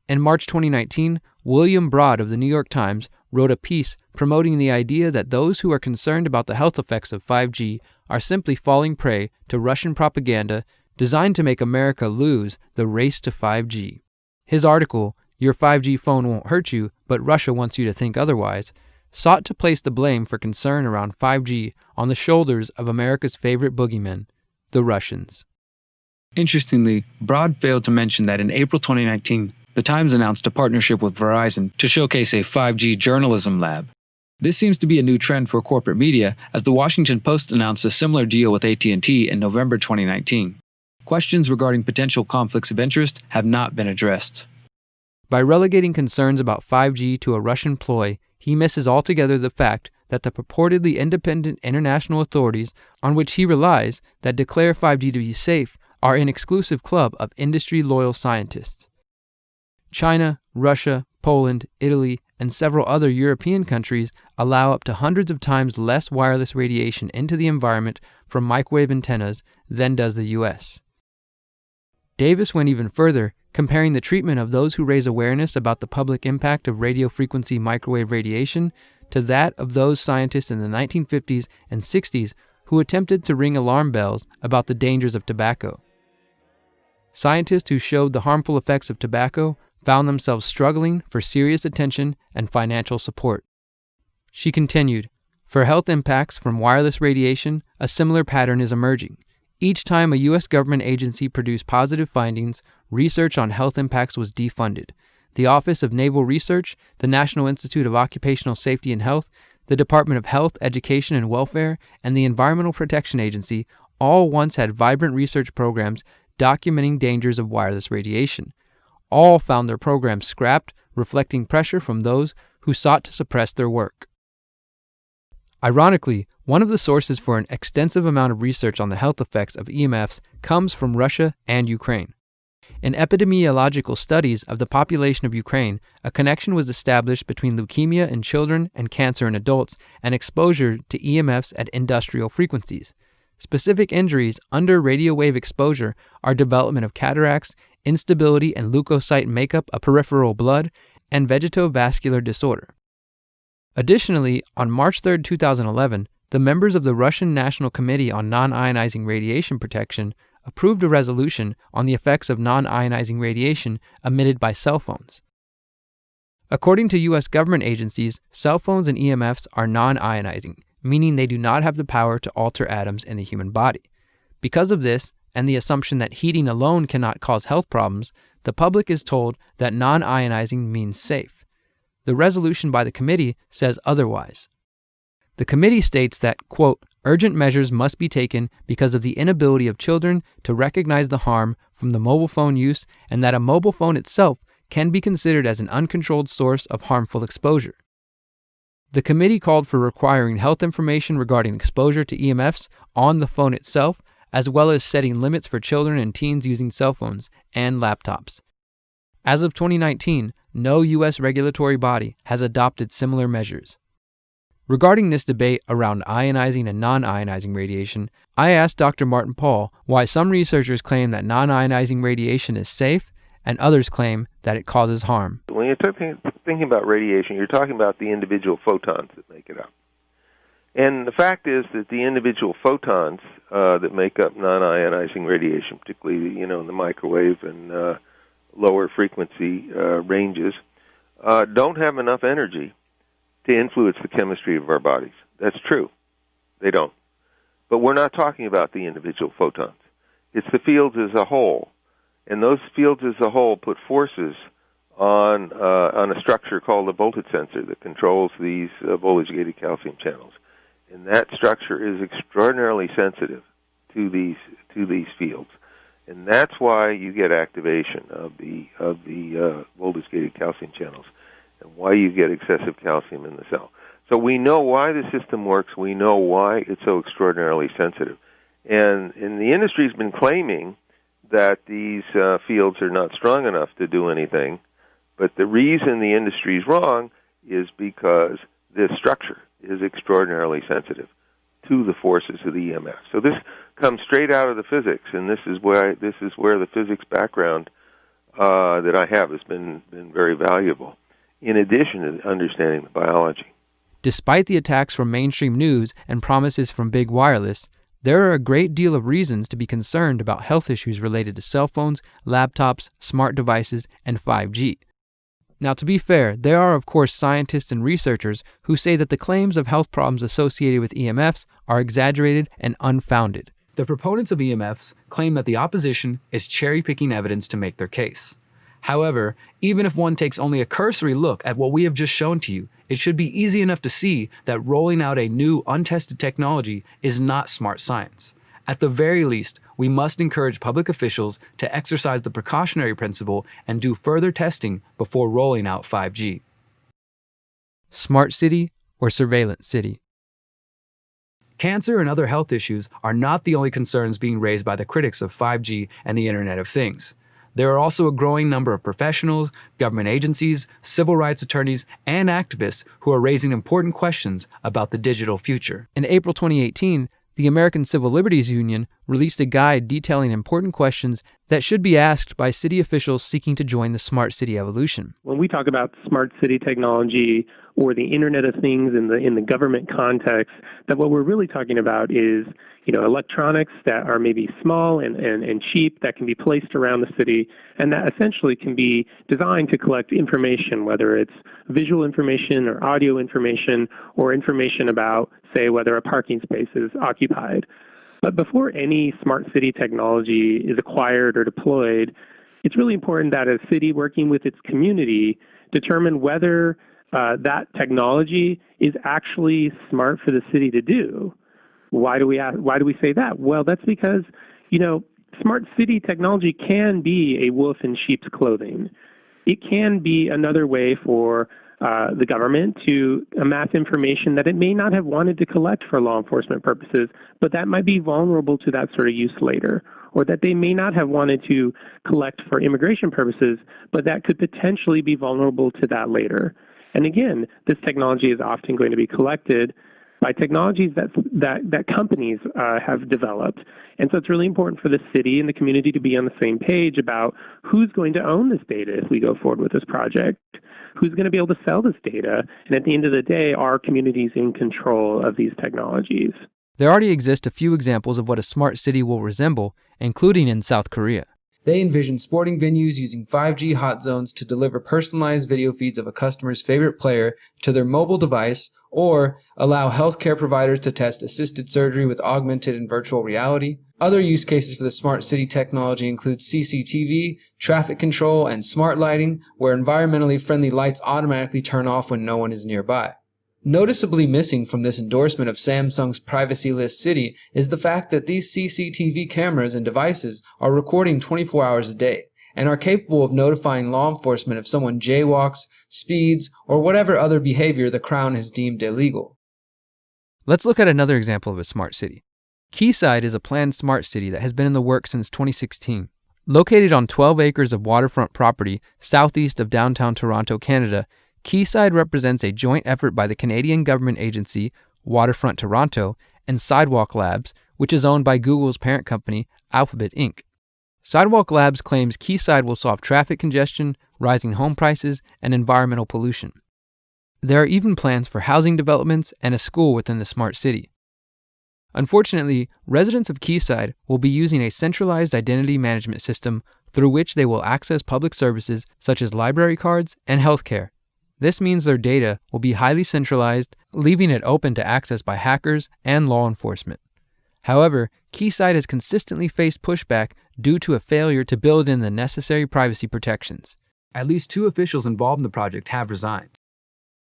In March 2019, William Broad of the New York Times wrote a piece promoting the idea that those who are concerned about the health effects of 5G are simply falling prey to Russian propaganda designed to make America lose the race to 5G. His article, Your 5G Phone Won't Hurt You, but Russia Wants You to Think Otherwise, sought to place the blame for concern around 5G on the shoulders of America's favorite boogeymen, the Russians. Interestingly, Broad failed to mention that in April 2019, the Times announced a partnership with Verizon to showcase a 5G journalism lab. This seems to be a new trend for corporate media, as the Washington Post announced a similar deal with AT&T in November 2019. Questions regarding potential conflicts of interest have not been addressed. By relegating concerns about 5G to a Russian ploy, he misses altogether the fact that the purportedly independent international authorities on which he relies that declare 5G to be safe are an exclusive club of industry-loyal scientists. China, Russia, Poland, Italy, and several other European countries allow up to hundreds of times less wireless radiation into the environment from microwave antennas than does the U.S. Davis went even further, comparing the treatment of those who raise awareness about the public impact of radio frequency microwave radiation to that of those scientists in the 1950s and 60s who attempted to ring alarm bells about the dangers of tobacco. Scientists who showed the harmful effects of tobacco found themselves struggling for serious attention and financial support. She continued, "For health impacts from wireless radiation, a similar pattern is emerging. Each time a U.S. government agency produced positive findings, research on health impacts was defunded. The Office of Naval Research, the National Institute of Occupational Safety and Health, the Department of Health, Education and Welfare, and the Environmental Protection Agency all once had vibrant research programs documenting dangers of wireless radiation. All found their programs scrapped, reflecting pressure from those who sought to suppress their work." Ironically, one of the sources for an extensive amount of research on the health effects of EMFs comes from Russia and Ukraine. In epidemiological studies of the population of Ukraine, a connection was established between leukemia in children and cancer in adults and exposure to EMFs at industrial frequencies. Specific injuries under radio wave exposure are development of cataracts, instability and leukocyte makeup of peripheral blood, and vegetovascular disorder. Additionally, on March 3, 2011, the members of the Russian National Committee on Non-Ionizing Radiation Protection approved a resolution on the effects of non-ionizing radiation emitted by cell phones. According to U.S. government agencies, cell phones and EMFs are non-ionizing, meaning they do not have the power to alter atoms in the human body. Because of this, and the assumption that heating alone cannot cause health problems, the public is told that non-ionizing means safe. The resolution by the committee says otherwise. The committee states that, quote, "Urgent measures must be taken because of the inability of children to recognize the harm from the mobile phone use and that a mobile phone itself can be considered as an uncontrolled source of harmful exposure." The committee called for requiring health information regarding exposure to EMFs on the phone itself, as well as setting limits for children and teens using cell phones and laptops. As of 2019, no U.S. regulatory body has adopted similar measures. Regarding this debate around ionizing and non-ionizing radiation, I asked Dr. Martin Paul why some researchers claim that non-ionizing radiation is safe and others claim that it causes harm. When you're thinking about radiation, you're talking about the individual photons that make it up. And the fact is that the individual photons that make up non-ionizing radiation, particularly in the microwave and lower frequency ranges, don't have enough energy to influence the chemistry of our bodies. That's true. They don't. But we're not talking about the individual photons. It's the fields as a whole. And those fields as a whole put forces on a structure called a voltage sensor that controls these voltage-gated calcium channels. And that structure is extraordinarily sensitive to these fields. And that's why you get activation of the voltage-gated calcium channels, and why you get excessive calcium in the cell. So we know why the system works. We know why it's so extraordinarily sensitive. And the industry's been claiming that these fields are not strong enough to do anything, but the reason the industry's wrong is because this structure is extraordinarily sensitive to the forces of the EMF. So this comes straight out of the physics, and this is where the physics background that I have has been very valuable, in addition to understanding the biology. Despite the attacks from mainstream news and promises from big wireless, there are a great deal of reasons to be concerned about health issues related to cell phones, laptops, smart devices, and 5G. Now, to be fair, there are of course scientists and researchers who say that the claims of health problems associated with EMFs are exaggerated and unfounded. The proponents of EMFs claim that the opposition is cherry-picking evidence to make their case. However, even if one takes only a cursory look at what we have just shown to you, it should be easy enough to see that rolling out a new, untested technology is not smart science. At the very least, we must encourage public officials to exercise the precautionary principle and do further testing before rolling out 5G. Smart city or surveillance city? Cancer and other health issues are not the only concerns being raised by the critics of 5G and the Internet of Things. There are also a growing number of professionals, government agencies, civil rights attorneys, and activists who are raising important questions about the digital future. In April 2018, the American Civil Liberties Union released a guide detailing important questions that should be asked by city officials seeking to join the smart city evolution. When we talk about smart city technology or the Internet of Things in the government context, that what we're really talking about is, electronics that are maybe small and cheap that can be placed around the city and that essentially can be designed to collect information, whether it's visual information or audio information or information about, say, whether a parking space is occupied. But before any smart city technology is acquired or deployed, it's really important that a city working with its community determine whether that technology is actually smart for the city to do. Why do we say that? Well, that's because, smart city technology can be a wolf in sheep's clothing. It can be another way for the government to amass information that it may not have wanted to collect for law enforcement purposes, but that might be vulnerable to that sort of use later, or that they may not have wanted to collect for immigration purposes, but that could potentially be vulnerable to that later. And again, this technology is often going to be collected by technologies that companies have developed. And so it's really important for the city and the community to be on the same page about who's going to own this data if we go forward with this project, who's going to be able to sell this data, and at the end of the day, are communities in control of these technologies? There already exist a few examples of what a smart city will resemble, including in South Korea. They envision sporting venues using 5G hot zones to deliver personalized video feeds of a customer's favorite player to their mobile device, or allow healthcare providers to test assisted surgery with augmented and virtual reality. Other use cases for the smart city technology include CCTV, traffic control, and smart lighting, where environmentally friendly lights automatically turn off when no one is nearby. Noticeably missing from this endorsement of Samsung's Privacy List City is the fact that these CCTV cameras and devices are recording 24 hours a day and are capable of notifying law enforcement if someone jaywalks, speeds, or whatever other behavior the Crown has deemed illegal. Let's look at another example of a smart city. Quayside is a planned smart city that has been in the works since 2016. Located on 12 acres of waterfront property southeast of downtown Toronto, Canada, Quayside represents a joint effort by the Canadian government agency, Waterfront Toronto, and Sidewalk Labs, which is owned by Google's parent company, Alphabet Inc. Sidewalk Labs claims Quayside will solve traffic congestion, rising home prices, and environmental pollution. There are even plans for housing developments and a school within the smart city. Unfortunately, residents of Quayside will be using a centralized identity management system through which they will access public services such as library cards and healthcare. This means their data will be highly centralized, leaving it open to access by hackers and law enforcement. However, Quayside has consistently faced pushback due to a failure to build in the necessary privacy protections. At least 2 officials involved in the project have resigned.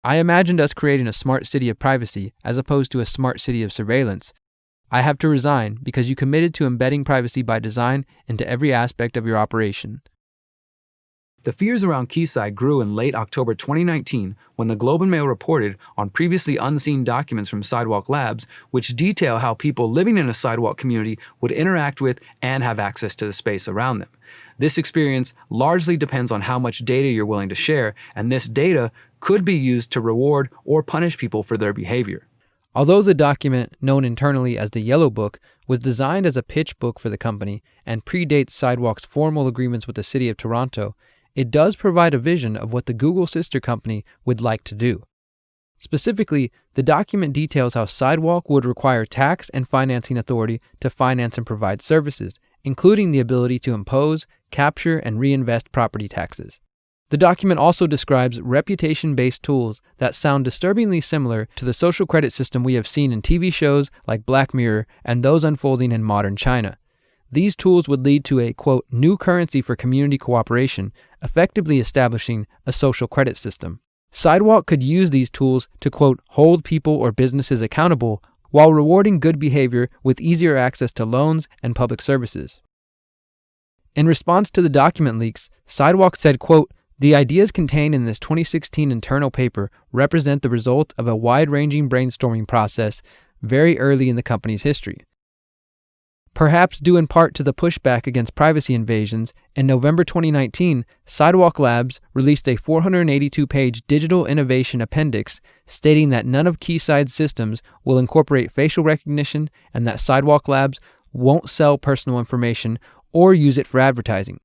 I imagined us creating a smart city of privacy as opposed to a smart city of surveillance. I have to resign because you committed to embedding privacy by design into every aspect of your operation. The fears around Quayside grew in late October 2019 when the Globe and Mail reported on previously unseen documents from Sidewalk Labs, which detail how people living in a sidewalk community would interact with and have access to the space around them. This experience largely depends on how much data you're willing to share, and this data could be used to reward or punish people for their behavior. Although the document, known internally as the Yellow Book, was designed as a pitch book for the company and predates Sidewalk's formal agreements with the City of Toronto, it does provide a vision of what the Google sister company would like to do. Specifically, the document details how Sidewalk would require tax and financing authority to finance and provide services, including the ability to impose, capture, and reinvest property taxes. The document also describes reputation-based tools that sound disturbingly similar to the social credit system we have seen in TV shows like Black Mirror and those unfolding in modern China. These tools would lead to a, quote, new currency for community cooperation, effectively establishing a social credit system. Sidewalk could use these tools to, quote, hold people or businesses accountable while rewarding good behavior with easier access to loans and public services. In response to the document leaks, Sidewalk said, quote, the ideas contained in this 2016 internal paper represent the result of a wide-ranging brainstorming process very early in the company's history. Perhaps due in part to the pushback against privacy invasions, in November 2019, Sidewalk Labs released a 482-page digital innovation appendix stating that none of Quayside's systems will incorporate facial recognition and that Sidewalk Labs won't sell personal information or use it for advertising.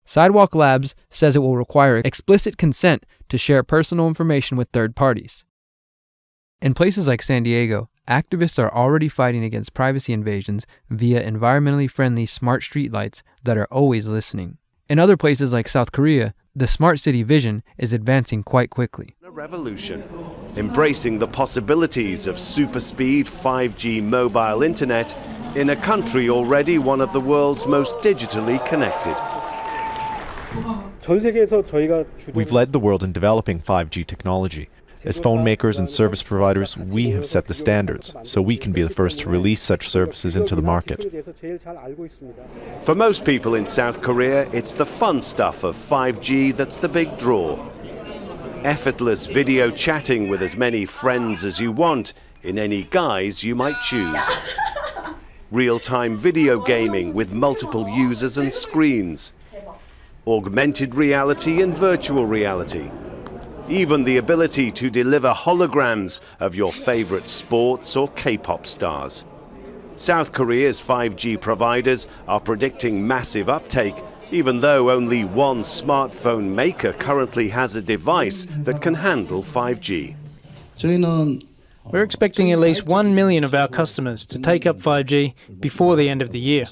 Sidewalk Labs says it will require explicit consent to share personal information with third parties. In places like San Diego, activists are already fighting against privacy invasions via environmentally friendly smart streetlights that are always listening. In other places like South Korea, the smart city vision is advancing quite quickly. A revolution, embracing the possibilities of super speed 5G mobile internet in a country already one of the world's most digitally connected. We've led the world in developing 5G technology. As phone makers and service providers, we have set the standards, so we can be the first to release such services into the market. For most people in South Korea, it's the fun stuff of 5G that's the big draw. Effortless video chatting with as many friends as you want, in any guise you might choose. Real-time video gaming with multiple users and screens. Augmented reality and virtual reality. Even the ability to deliver holograms of your favorite sports or K-pop stars. South Korea's 5G providers are predicting massive uptake, even though only one smartphone maker currently has a device that can handle 5G. We're expecting at least 1 million of our customers to take up 5G before the end of the year.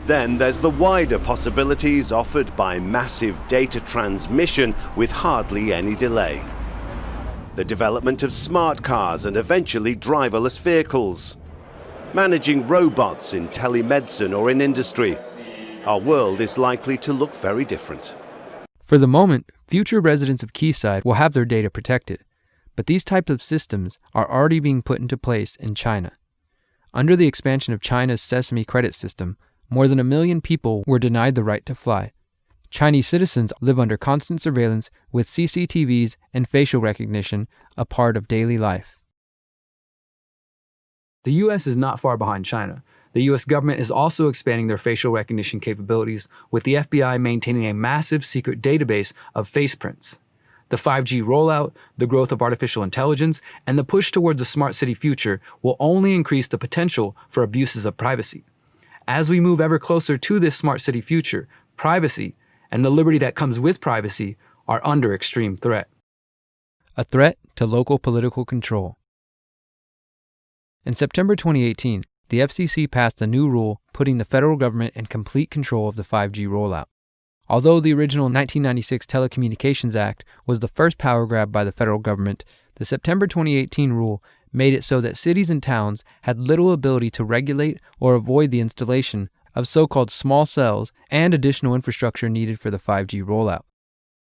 Then there's the wider possibilities offered by massive data transmission with hardly any delay. The development of smart cars and eventually driverless vehicles. Managing robots in telemedicine or in industry. Our world is likely to look very different. For the moment, future residents of Quayside will have their data protected, but these types of systems are already being put into place in China. Under the expansion of China's Sesame credit system, more than 1 million people were denied the right to fly. Chinese citizens live under constant surveillance with CCTVs and facial recognition a part of daily life. The U.S. is not far behind China. The U.S. government is also expanding their facial recognition capabilities, with the FBI maintaining a massive secret database of face prints. The 5G rollout, the growth of artificial intelligence, and the push towards a smart city future will only increase the potential for abuses of privacy. As we move ever closer to this smart city future, privacy and the liberty that comes with privacy are under extreme threat. A threat to local political control. In September 2018, the FCC passed a new rule putting the federal government in complete control of the 5G rollout. Although the original 1996 Telecommunications Act was the first power grab by the federal government, the September 2018 rule made it so that cities and towns had little ability to regulate or avoid the installation of so-called small cells and additional infrastructure needed for the 5G rollout.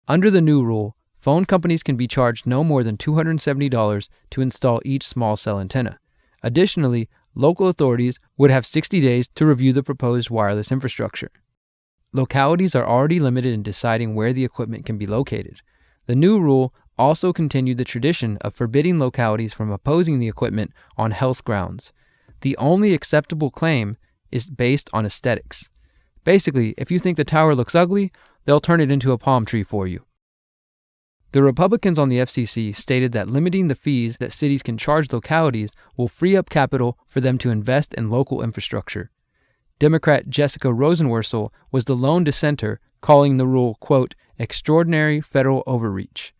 Under the new rule, phone companies can be charged no more than $270 to install each small cell antenna. Additionally, local authorities would have 60 days to review the proposed wireless infrastructure. Localities are already limited in deciding where the equipment can be located. The new rule also continued the tradition of forbidding localities from opposing the equipment on health grounds. The only acceptable claim is based on aesthetics. Basically, if you think the tower looks ugly, they'll turn it into a palm tree for you. The Republicans on the FCC stated that limiting the fees that cities can charge localities will free up capital for them to invest in local infrastructure. Democrat Jessica Rosenworcel was the lone dissenter, calling the rule, quote, extraordinary federal overreach.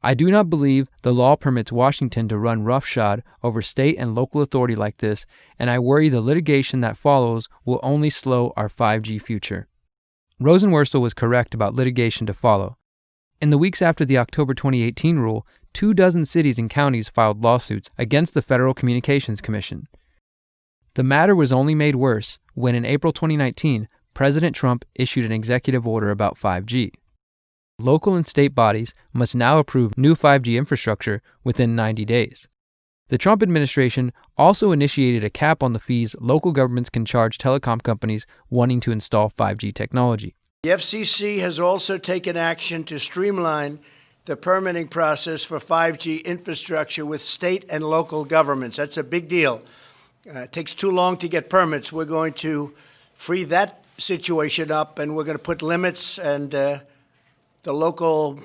I do not believe the law permits Washington to run roughshod over state and local authority like this, and I worry the litigation that follows will only slow our 5G future. Rosenworcel was correct about litigation to follow. In the weeks after the October 2018 rule, 24 cities and counties filed lawsuits against the Federal Communications Commission. The matter was only made worse when in April 2019, President Trump issued an executive order about 5G. Local and state bodies must now approve new 5G infrastructure within 90 days. The Trump administration also initiated a cap on the fees local governments can charge telecom companies wanting to install 5G technology. The FCC has also taken action to streamline the permitting process for 5G infrastructure with state and local governments. That's a big deal. It takes too long to get permits. We're going to free that situation up, and we're going to put limits, and the local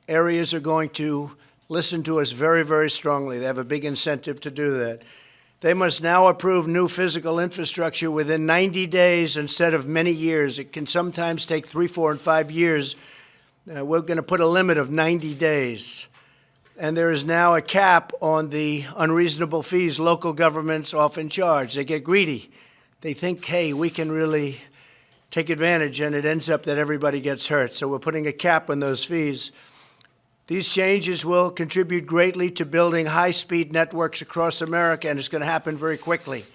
areas are going to listen to us very, very strongly. They have a big incentive to do that. They must now approve new physical infrastructure within 90 days instead of many years. It can sometimes take 3, 4, and 5 years. We're going to put a limit of 90 days. And there is now a cap on the unreasonable fees local governments often charge. They get greedy. They think, hey, we can really take advantage, and it ends up that everybody gets hurt. So we're putting a cap on those fees. These changes will contribute greatly to building high-speed networks across America, and it's going to happen very quickly,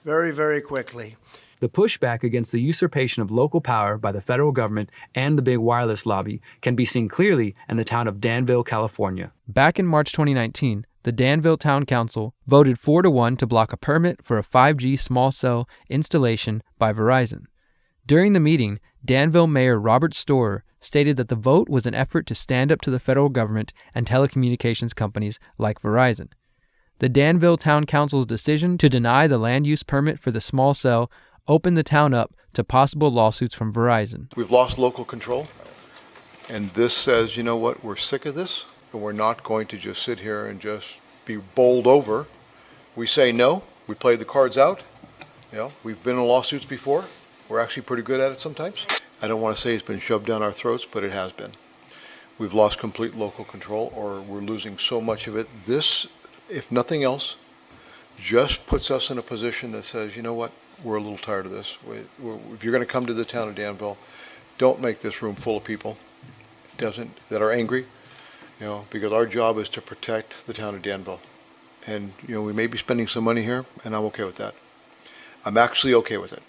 very, very quickly. The pushback against the usurpation of local power by the federal government and the big wireless lobby can be seen clearly in the town of Danville, California. Back in March 2019, the Danville Town Council voted 4-1 to block a permit for a 5G small cell installation by Verizon. During the meeting, Danville Mayor Robert Storer stated that the vote was an effort to stand up to the federal government and telecommunications companies like Verizon. The Danville Town Council's decision to deny the land use permit for the small cell opened the town up to possible lawsuits from Verizon. We've lost local control, and this says, you know what, we're sick of this, and we're not going to just sit here and just be bowled over. We say no, we play the cards out. You know, we've been in lawsuits before. We're actually pretty good at it sometimes. I don't want to say it's been shoved down our throats, but it has been. We've lost complete local control, or we're losing so much of it. This, if nothing else, just puts us in a position that says, you know what, we're a little tired of this. If you're going to come to the town of Danville, don't make this room full of people that are angry, you know, because our job is to protect the town of Danville. And, you know, we may be spending some money here, and I'm okay with that. I'm actually okay with it,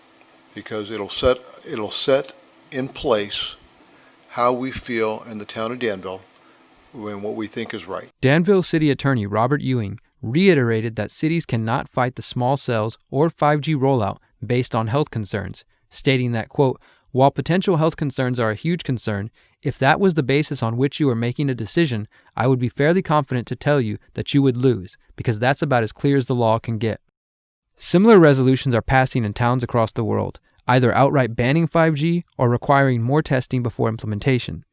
because it'll set in place how we feel in the town of Danville and what we think is right. Danville City Attorney Robert Ewing reiterated that cities cannot fight the small cells or 5G rollout based on health concerns, stating that, quote, while potential health concerns are a huge concern, if that was the basis on which you are making a decision, I would be fairly confident to tell you that you would lose, because that's about as clear as the law can get. Similar resolutions are passing in towns across the world, either outright banning 5G or requiring more testing before implementation.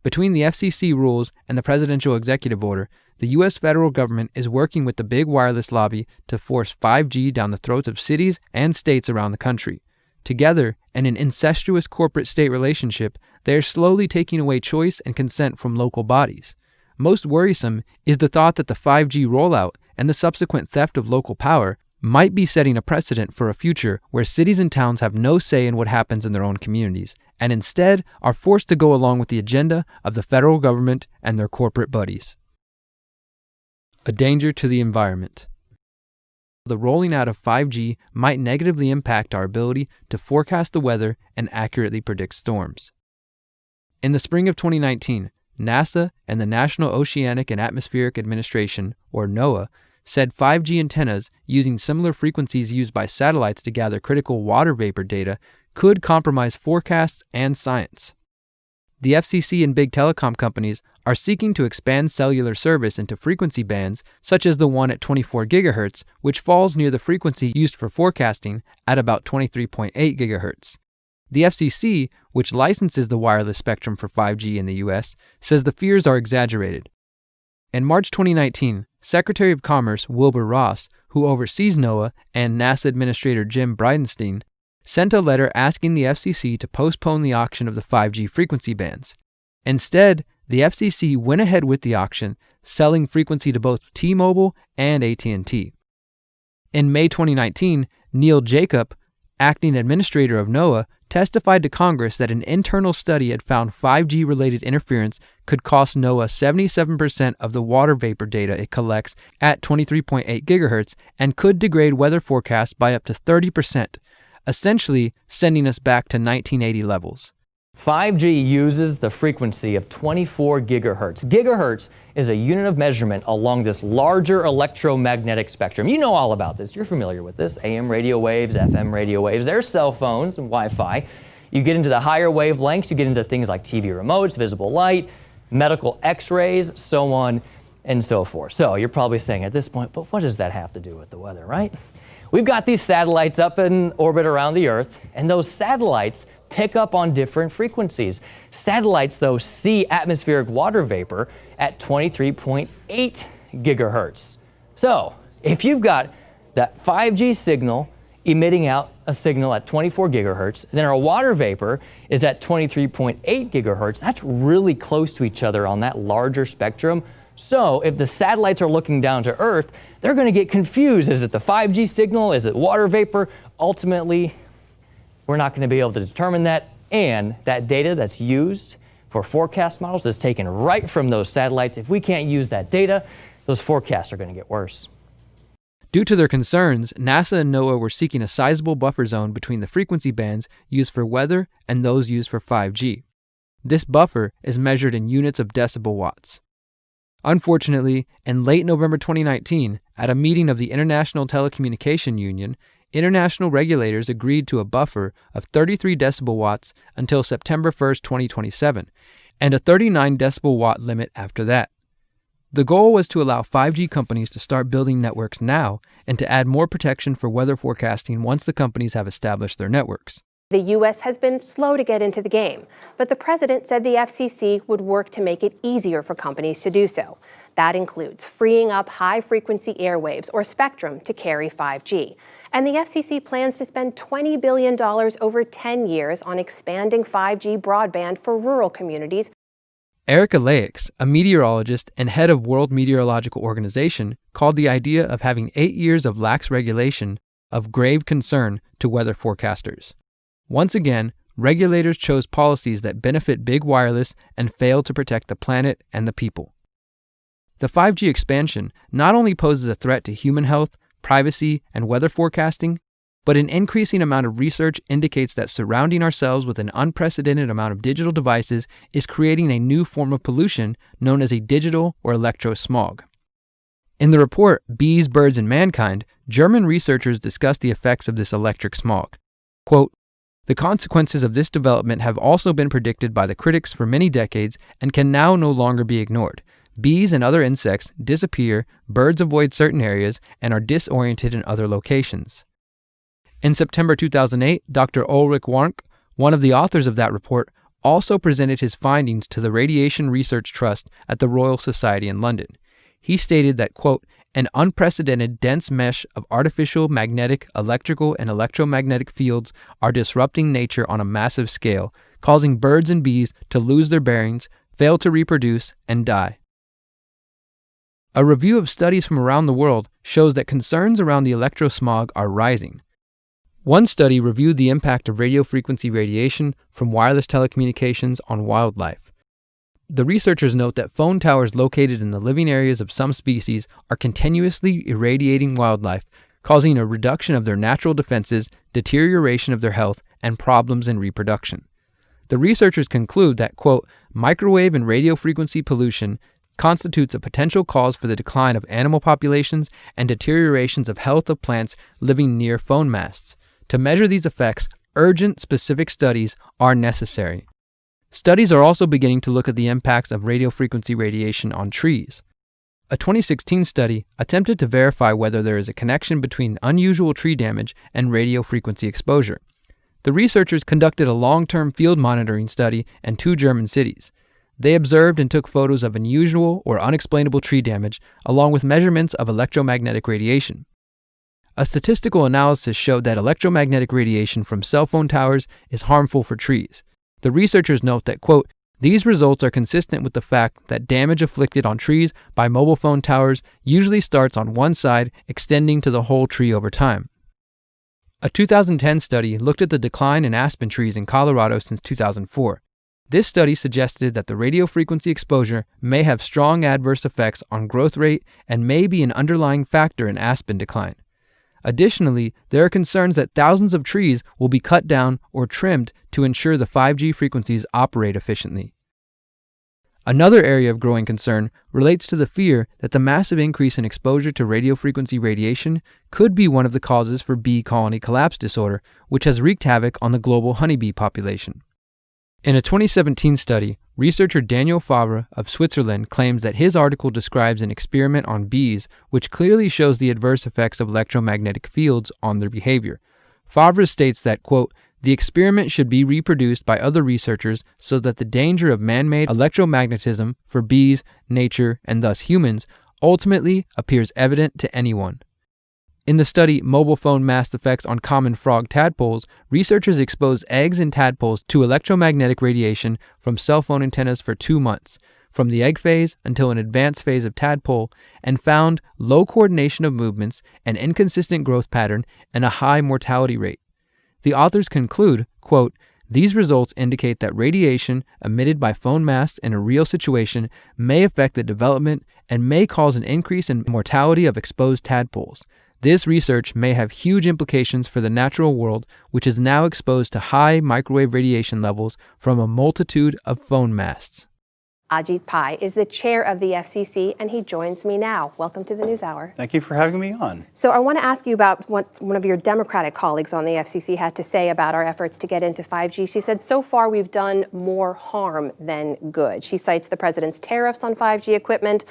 Between the FCC rules and the presidential executive order, the U.S. federal government is working with the big wireless lobby to force 5G down the throats of cities and states around the country. Together, in an incestuous corporate-state relationship, they are slowly taking away choice and consent from local bodies. Most worrisome is the thought that the 5G rollout and the subsequent theft of local power might be setting a precedent for a future where cities and towns have no say in what happens in their own communities, and instead are forced to go along with the agenda of the federal government and their corporate buddies. A danger to the environment. The rolling out of 5G might negatively impact our ability to forecast the weather and accurately predict storms. In the spring of 2019, NASA and the National Oceanic and Atmospheric Administration, or NOAA, said 5G antennas using similar frequencies used by satellites to gather critical water vapor data could compromise forecasts and science. The FCC and big telecom companies are seeking to expand cellular service into frequency bands such as the one at 24 GHz, which falls near the frequency used for forecasting at about 23.8 GHz. The FCC, which licenses the wireless spectrum for 5G in the U.S., says the fears are exaggerated. In March 2019, Secretary of Commerce Wilbur Ross, who oversees NOAA, and NASA Administrator Jim Bridenstine, sent a letter asking the FCC to postpone the auction of the 5G frequency bands. Instead, the FCC went ahead with the auction, selling frequency to both T-Mobile and AT&T. In May 2019, Neil Jacob, acting administrator of NOAA, testified to Congress that an internal study had found 5G-related interference could cost NOAA 77% of the water vapor data it collects at 23.8 GHz and could degrade weather forecasts by up to 30%, essentially sending us back to 1980 levels. 5G uses the frequency of 24 gigahertz. Gigahertz is a unit of measurement along this larger electromagnetic spectrum. You know all about this. You're familiar with this. AM radio waves, FM radio waves. There's cell phones and Wi-Fi. You get into the higher wavelengths, you get into things like TV remotes, visible light, medical x-rays, so on and so forth. So you're probably saying at this point, but what does that have to do with the weather, right? We've got these satellites up in orbit around the Earth, and those satellites pick up on different frequencies. Satellites, though, see atmospheric water vapor at 23.8 gigahertz. So if you've got that 5G signal emitting out a signal at 24 gigahertz. Then our water vapor is at 23.8 gigahertz. That's really close to each other on that larger spectrum. So if the satellites are looking down to Earth, they're going to get confused. Is it the 5G signal? Is it water vapor? Ultimately, we're not going to be able to determine that. And that data that's used for forecast models is taken right from those satellites. If we can't use that data, those forecasts are going to get worse. Due to their concerns, NASA and NOAA were seeking a sizable buffer zone between the frequency bands used for weather and those used for 5G. This buffer is measured in units of decibel watts. Unfortunately, in late November 2019, at a meeting of the International Telecommunication Union, international regulators agreed to a buffer of 33 decibel watts until September 1st, 2027, and a 39 decibel watt limit after that. The goal was to allow 5G companies to start building networks now and to add more protection for weather forecasting once the companies have established their networks. The U.S. has been slow to get into the game, but the president said the FCC would work to make it easier for companies to do so. That includes freeing up high-frequency airwaves or spectrum to carry 5G. And the FCC plans to spend $20 billion over 10 years on expanding 5G broadband for rural communities. Erica Leix, a meteorologist and head of World Meteorological Organization, called the idea of having 8 years of lax regulation of grave concern to weather forecasters. Once again, regulators chose policies that benefit big wireless and fail to protect the planet and the people. The 5G expansion not only poses a threat to human health, privacy, and weather forecasting, but an increasing amount of research indicates that surrounding ourselves with an unprecedented amount of digital devices is creating a new form of pollution known as a digital or electrosmog. In the report, Bees, Birds, and Mankind, German researchers discussed the effects of this electric smog. Quote, "The consequences of this development have also been predicted by the critics for many decades and can now no longer be ignored. Bees and other insects disappear, birds avoid certain areas, and are disoriented in other locations." In September 2008, Dr. Ulrich Warnke, one of the authors of that report, also presented his findings to the Radiation Research Trust at the Royal Society in London. He stated that, quote, "An unprecedented dense mesh of artificial magnetic, electrical, and electromagnetic fields are disrupting nature on a massive scale, causing birds and bees to lose their bearings, fail to reproduce, and die." A review of studies from around the world shows that concerns around the electrosmog are rising. One study reviewed the impact of radio frequency radiation from wireless telecommunications on wildlife. The researchers note that phone towers located in the living areas of some species are continuously irradiating wildlife, causing a reduction of their natural defenses, deterioration of their health, and problems in reproduction. The researchers conclude that, quote, "Microwave and radio frequency pollution constitutes a potential cause for the decline of animal populations and deteriorations of health of plants living near phone masts. To measure these effects, urgent specific studies are necessary." Studies are also beginning to look at the impacts of radio frequency radiation on trees. A 2016 study attempted to verify whether there is a connection between unusual tree damage and radio frequency exposure. The researchers conducted a long-term field monitoring study in 2 German cities. They observed and took photos of unusual or unexplainable tree damage, along with measurements of electromagnetic radiation. A statistical analysis showed that electromagnetic radiation from cell phone towers is harmful for trees. The researchers note that, quote, "These results are consistent with the fact that damage inflicted on trees by mobile phone towers usually starts on one side, extending to the whole tree over time." A 2010 study looked at the decline in aspen trees in Colorado since 2004. This study suggested that the radio frequency exposure may have strong adverse effects on growth rate and may be an underlying factor in aspen decline. Additionally, there are concerns that thousands of trees will be cut down or trimmed to ensure the 5G frequencies operate efficiently. Another area of growing concern relates to the fear that the massive increase in exposure to radio frequency radiation could be one of the causes for bee colony collapse disorder, which has wreaked havoc on the global honeybee population. In a 2017 study, researcher Daniel Favre of Switzerland claims that his article describes an experiment on bees which clearly shows the adverse effects of electromagnetic fields on their behavior. Favre states that, quote, "The experiment should be reproduced by other researchers so that the danger of man-made electromagnetism for bees, nature, and thus humans ultimately appears evident to anyone." In the study Mobile Phone Mast Effects on Common Frog Tadpoles, researchers exposed eggs and tadpoles to electromagnetic radiation from cell phone antennas for 2 months, from the egg phase until an advanced phase of tadpole, and found low coordination of movements, an inconsistent growth pattern, and a high mortality rate. The authors conclude, quote, "These results indicate that radiation emitted by phone masts in a real situation may affect the development and may cause an increase in mortality of exposed tadpoles. This research may have huge implications for the natural world, which is now exposed to high microwave radiation levels from a multitude of phone masts." Ajit Pai is the chair of the FCC, and he joins me now. Welcome to the NewsHour. Thank you for having me on. So I want to ask you about what one of your Democratic colleagues on the FCC had to say about our efforts to get into 5G. She said, so far we've done more harm than good. She cites the president's tariffs on 5G equipment,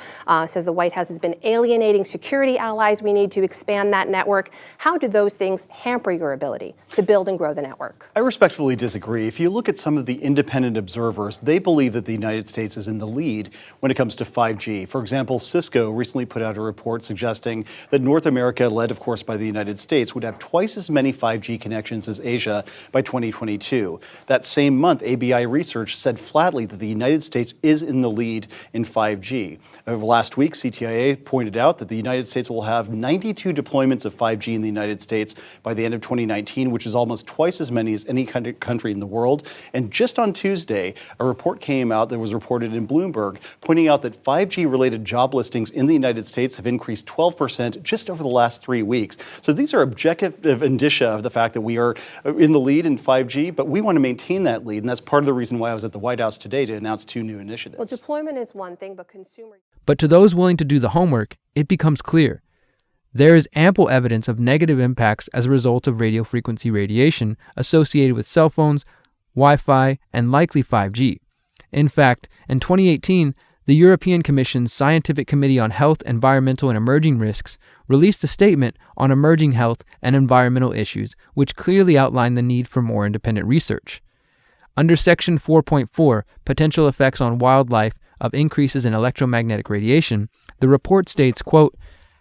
says the White House has been alienating security allies. We need to expand that network. How do those things hamper your ability to build and grow the network? I respectfully disagree. If you look at some of the independent observers, they believe that the United States is in the lead when it comes to 5G. For example, Cisco recently put out a report suggesting that North America, led of course by the United States, would have twice as many 5G connections as Asia by 2022. That same month, ABI Research said flatly that the United States is in the lead in 5G. Last week, CTIA pointed out that the United States will have 92 deployments of 5G in the United States by the end of 2019, which is almost twice as many as any country in the world. And just on Tuesday, a report came out that was reported in Bloomberg, pointing out that 5G-related job listings in the United States have increased 12% just over the last 3 weeks. So these are objective indicia of the fact that we are in the lead in 5G, but we want to maintain that lead, and that's part of the reason why I was at the White House today to announce 2 new initiatives. Well, deployment is one thing, but consumer... But to those willing to do the homework, it becomes clear. There is ample evidence of negative impacts as a result of radio frequency radiation associated with cell phones, Wi-Fi, and likely 5G. In fact, in 2018, the European Commission's Scientific Committee on Health, Environmental, and Emerging Risks released a statement on emerging health and environmental issues, which clearly outlined the need for more independent research. Under Section 4.4, Potential Effects on Wildlife of Increases in Electromagnetic Radiation, the report states, quote,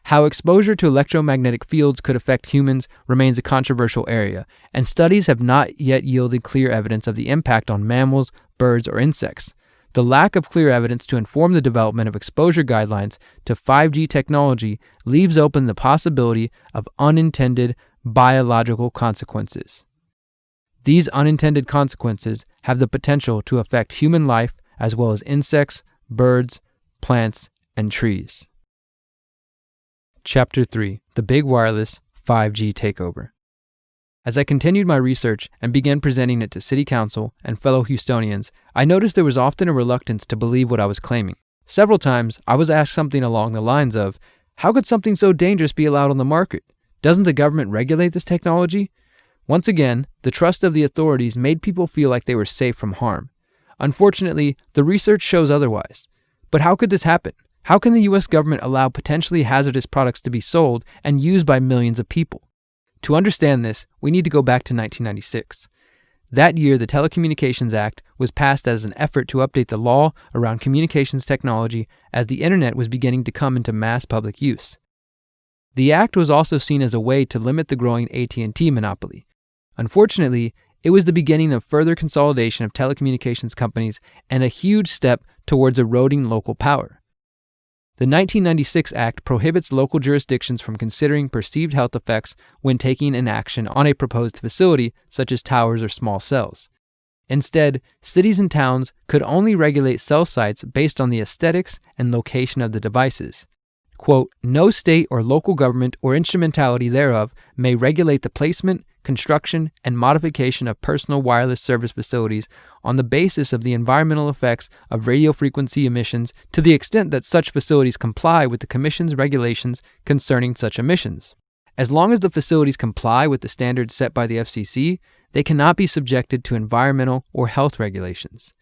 "How exposure to electromagnetic fields could affect humans remains a controversial area, and studies have not yet yielded clear evidence of the impact on mammals, birds, or insects. The lack of clear evidence to inform the development of exposure guidelines to 5G technology leaves open the possibility of unintended biological consequences. These unintended consequences have the potential to affect human life as well as insects, birds, plants, and trees." Chapter 3: The Big Wireless 5G Takeover. As I continued my research and began presenting it to City Council and fellow Houstonians, I noticed there was often a reluctance to believe what I was claiming. Several times, I was asked something along the lines of, "How could something so dangerous be allowed on the market? Doesn't the government regulate this technology?" Once again, the trust of the authorities made people feel like they were safe from harm. Unfortunately, the research shows otherwise. But how could this happen? How can the U.S. government allow potentially hazardous products to be sold and used by millions of people? To understand this, we need to go back to 1996. That year, the Telecommunications Act was passed as an effort to update the law around communications technology as the internet was beginning to come into mass public use. The act was also seen as a way to limit the growing AT&T monopoly. Unfortunately, it was the beginning of further consolidation of telecommunications companies and a huge step towards eroding local power. The 1996 Act prohibits local jurisdictions from considering perceived health effects when taking an action on a proposed facility, such as towers or small cells. Instead, cities and towns could only regulate cell sites based on the aesthetics and location of the devices. Quote, "No state or local government or instrumentality thereof may regulate the placement, construction, and modification of personal wireless service facilities on the basis of the environmental effects of radio frequency emissions to the extent that such facilities comply with the Commission's regulations concerning such emissions. As long as the facilities comply with the standards set by the FCC, they cannot be subjected to environmental or health regulations."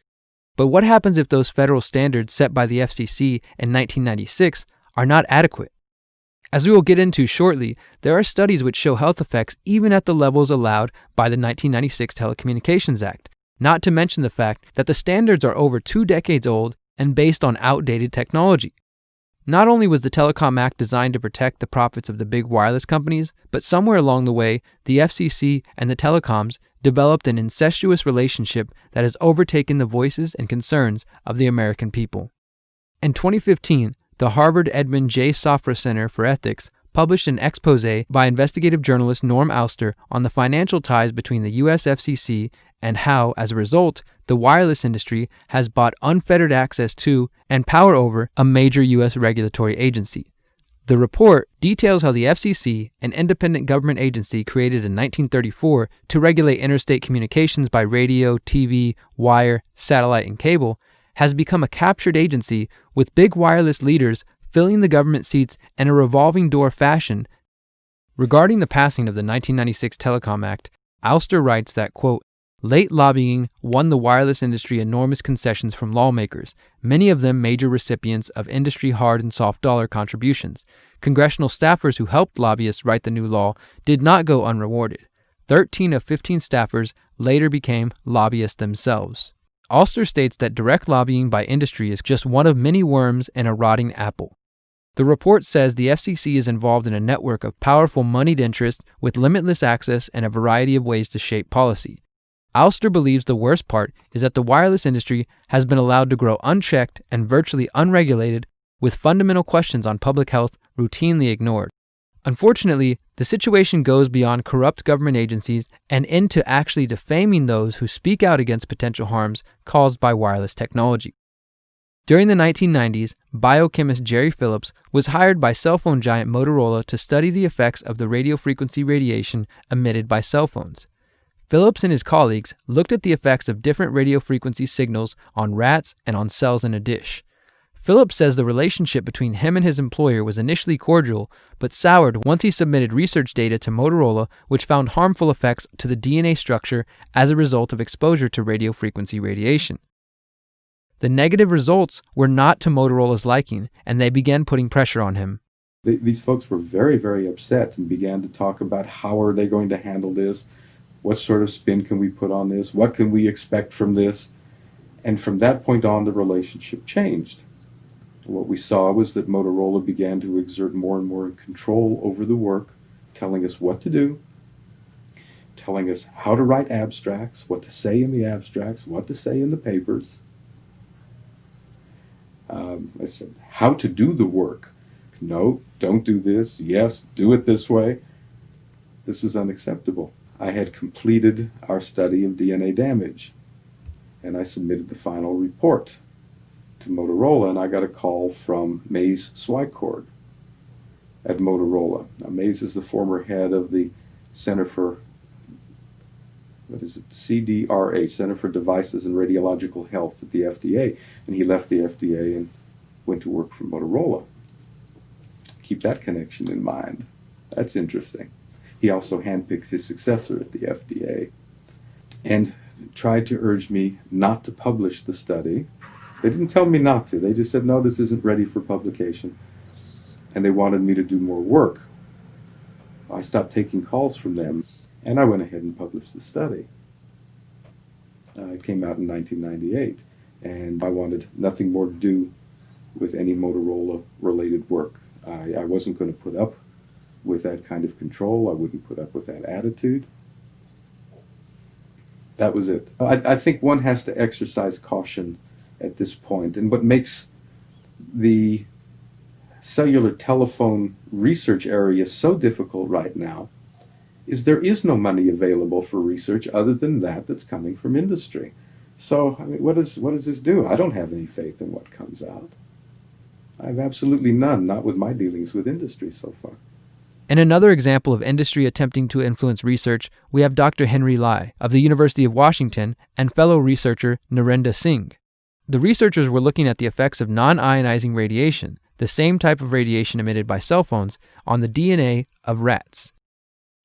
But what happens if those federal standards set by the FCC in 1996 are not adequate? As we will get into shortly, there are studies which show health effects even at the levels allowed by the 1996 Telecommunications Act, not to mention the fact that the standards are over 2 decades old and based on outdated technology. Not only was the Telecom Act designed to protect the profits of the big wireless companies, but somewhere along the way, the FCC and the telecoms developed an incestuous relationship that has overtaken the voices and concerns of the American people. In 2015, the Harvard Edmund J. Safra Center for Ethics published an exposé by investigative journalist Norm Alster on the financial ties between the US FCC and how, as a result, the wireless industry has bought unfettered access to and power over a major U.S. regulatory agency. The report details how the FCC, an independent government agency created in 1934 to regulate interstate communications by radio, TV, wire, satellite, and cable, has become a captured agency with big wireless leaders filling the government seats in a revolving door fashion. Regarding the passing of the 1996 Telecom Act, Alster writes that, quote, late lobbying won the wireless industry enormous concessions from lawmakers, many of them major recipients of industry hard and soft dollar contributions. Congressional staffers who helped lobbyists write the new law did not go unrewarded. 13 of 15 staffers later became lobbyists themselves. Alster states that direct lobbying by industry is just one of many worms in a rotting apple. The report says the FCC is involved in a network of powerful moneyed interests with limitless access and a variety of ways to shape policy. Alster believes the worst part is that the wireless industry has been allowed to grow unchecked and virtually unregulated, with fundamental questions on public health routinely ignored. Unfortunately, the situation goes beyond corrupt government agencies and into actually defaming those who speak out against potential harms caused by wireless technology. During the 1990s, biochemist Jerry Phillips was hired by cell phone giant Motorola to study the effects of the radio frequency radiation emitted by cell phones. Phillips and his colleagues looked at the effects of different radio frequency signals on rats and on cells in a dish. Phillips says the relationship between him and his employer was initially cordial, but soured once he submitted research data to Motorola which found harmful effects to the DNA structure as a result of exposure to radio frequency radiation. The negative results were not to Motorola's liking, and they began putting pressure on him. These folks were very, very upset and began to talk about how are they going to handle this. What sort of spin can we put on this? What can we expect from this? And from that point on, the relationship changed. What we saw was that Motorola began to exert more and more control over the work, telling us what to do, telling us how to write abstracts, what to say in the abstracts, what to say in the papers. I said, how to do the work. No, don't do this. Yes, do it this way. This was unacceptable. I had completed our study of DNA damage, and I submitted the final report to Motorola, and I got a call from Mays Swycord at Motorola. Now, Mays is the former head of the Center for, CDRH, Center for Devices and Radiological Health at the FDA, and he left the FDA and went to work for Motorola. Keep that connection in mind. That's interesting. He also handpicked his successor at the FDA and tried to urge me not to publish the study. They didn't tell me not to. They just said, no, this isn't ready for publication. And they wanted me to do more work. I stopped taking calls from them, and I went ahead and published the study. It came out in 1998, and I wanted nothing more to do with any Motorola-related work. I wasn't going to put up with that kind of control. I wouldn't put up with that attitude. That was it. I think one has to exercise caution at this point. And what makes the cellular telephone research area so difficult right now is there is no money available for research other than that's coming from industry. So, I mean, what does this do? I don't have any faith in what comes out. I have absolutely none, not with my dealings with industry so far. In another example of industry attempting to influence research, we have Dr. Henry Lai of the University of Washington and fellow researcher Narendra Singh. The researchers were looking at the effects of non-ionizing radiation, the same type of radiation emitted by cell phones, on the DNA of rats.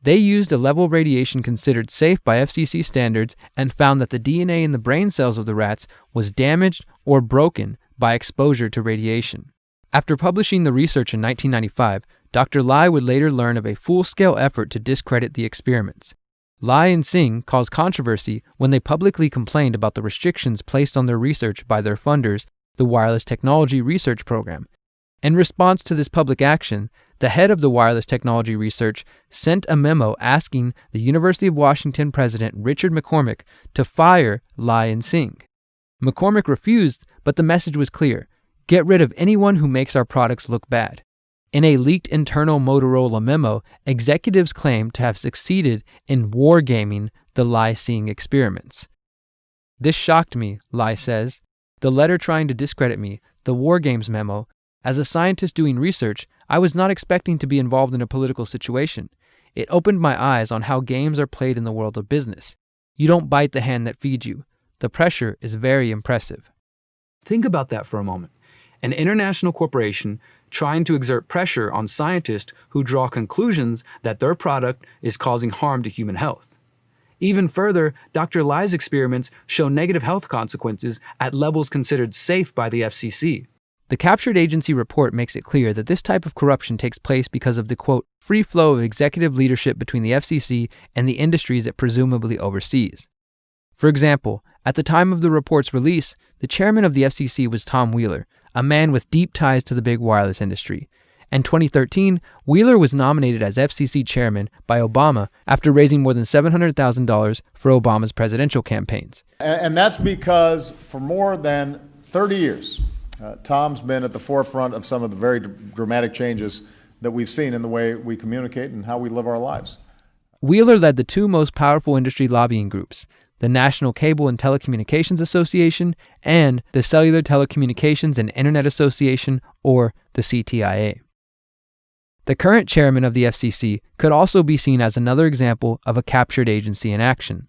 They used a level of radiation considered safe by FCC standards and found that the DNA in the brain cells of the rats was damaged or broken by exposure to radiation. After publishing the research in 1995, Dr. Lai would later learn of a full-scale effort to discredit the experiments. Lai and Singh caused controversy when they publicly complained about the restrictions placed on their research by their funders, the Wireless Technology Research Program. In response to this public action, the head of the wireless technology research sent a memo asking the University of Washington president Richard McCormick to fire Lai and Singh. McCormick refused, but the message was clear: get rid of anyone who makes our products look bad. In a leaked internal Motorola memo, executives claim to have succeeded in wargaming the Lai-Singh experiments. This shocked me, Lai says. The letter trying to discredit me, the War Games memo. As a scientist doing research, I was not expecting to be involved in a political situation. It opened my eyes on how games are played in the world of business. You don't bite the hand that feeds you. The pressure is very impressive. Think about that for a moment. An international corporation trying to exert pressure on scientists who draw conclusions that their product is causing harm to human health. Even further, Dr. Lai's experiments show negative health consequences at levels considered safe by the FCC. The captured agency report makes it clear that this type of corruption takes place because of the, quote, free flow of executive leadership between the FCC and the industries it presumably oversees. For example, at the time of the report's release, the chairman of the FCC was Tom Wheeler, a man with deep ties to the big wireless industry. In 2013, Wheeler was nominated as FCC chairman by Obama after raising more than $700,000 for Obama's presidential campaigns. And that's because for more than 30 years, Tom's been at the forefront of some of the very dramatic changes that we've seen in the way we communicate and how we live our lives. Wheeler led the two most powerful industry lobbying groups, the National Cable and Telecommunications Association and the Cellular Telecommunications and Internet Association, or the CTIA. The current chairman of the FCC could also be seen as another example of a captured agency in action.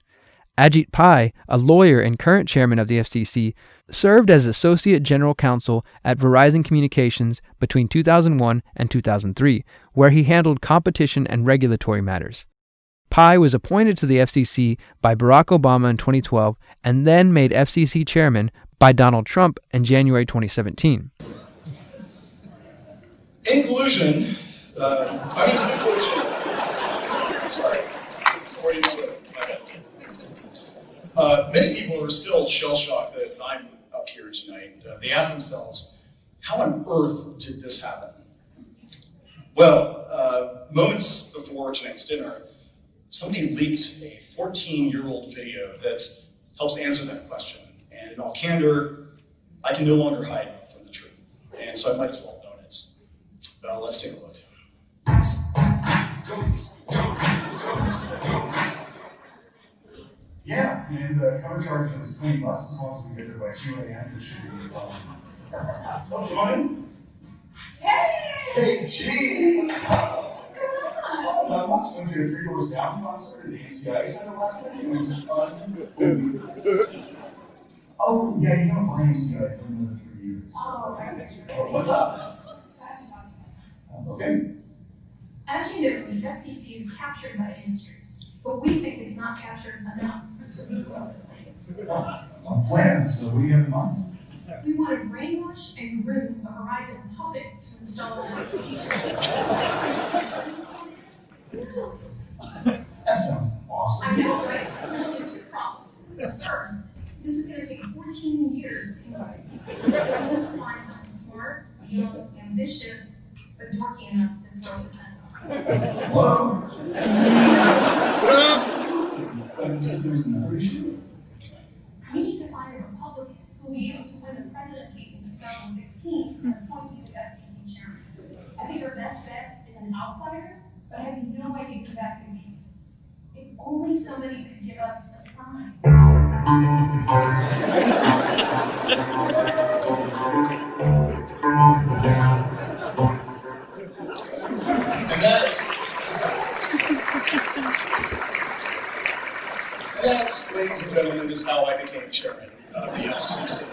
Ajit Pai, a lawyer and current chairman of the FCC, served as Associate General Counsel at Verizon Communications between 2001 and 2003, where he handled competition and regulatory matters. Pai was appointed to the FCC by Barack Obama in 2012 and then made FCC chairman by Donald Trump in January 2017. In conclusion, sorry, many people are still shell-shocked that I'm up here tonight. They ask themselves, how on earth did this happen? Well, moments before tonight's dinner, somebody leaked a 14-year-old video that helps answer that question. And in all candor, I can no longer hide from the truth. And so I might as well own it. Let's take a look. Yeah, and the cover charge is $20 as long as we get there by 2 a.m. It should be what's your money? Hey, gee! Not much. Went to the 3 Doors Down concert at the UCI Center last night. It was fun. Oh, yeah, you know Brian UCI for more than 3 years. Oh, what's up? So I have to talk about Okay. something. As you know, the FCC is captured by industry, but we think it's not captured enough, so we go up the plan. On plan, so what do you have in mind? We want to brainwash and groom a Verizon puppet to install an FCC. That sounds awesome. I know, right? There's only 2 problems. First, this is going to take 14 years to implement. So we need to find something smart, young, ambitious, but dorky enough to throw the scent on. Hello? You said there was another issue? We need to find a Republican who will be able to win the presidency in 2016 and appoint you the FCC chairman. I think our best bet is an outsider, but I have no idea who that could be. If only somebody could give us a sign. And that, ladies and gentlemen, is how I became chairman of the FCC.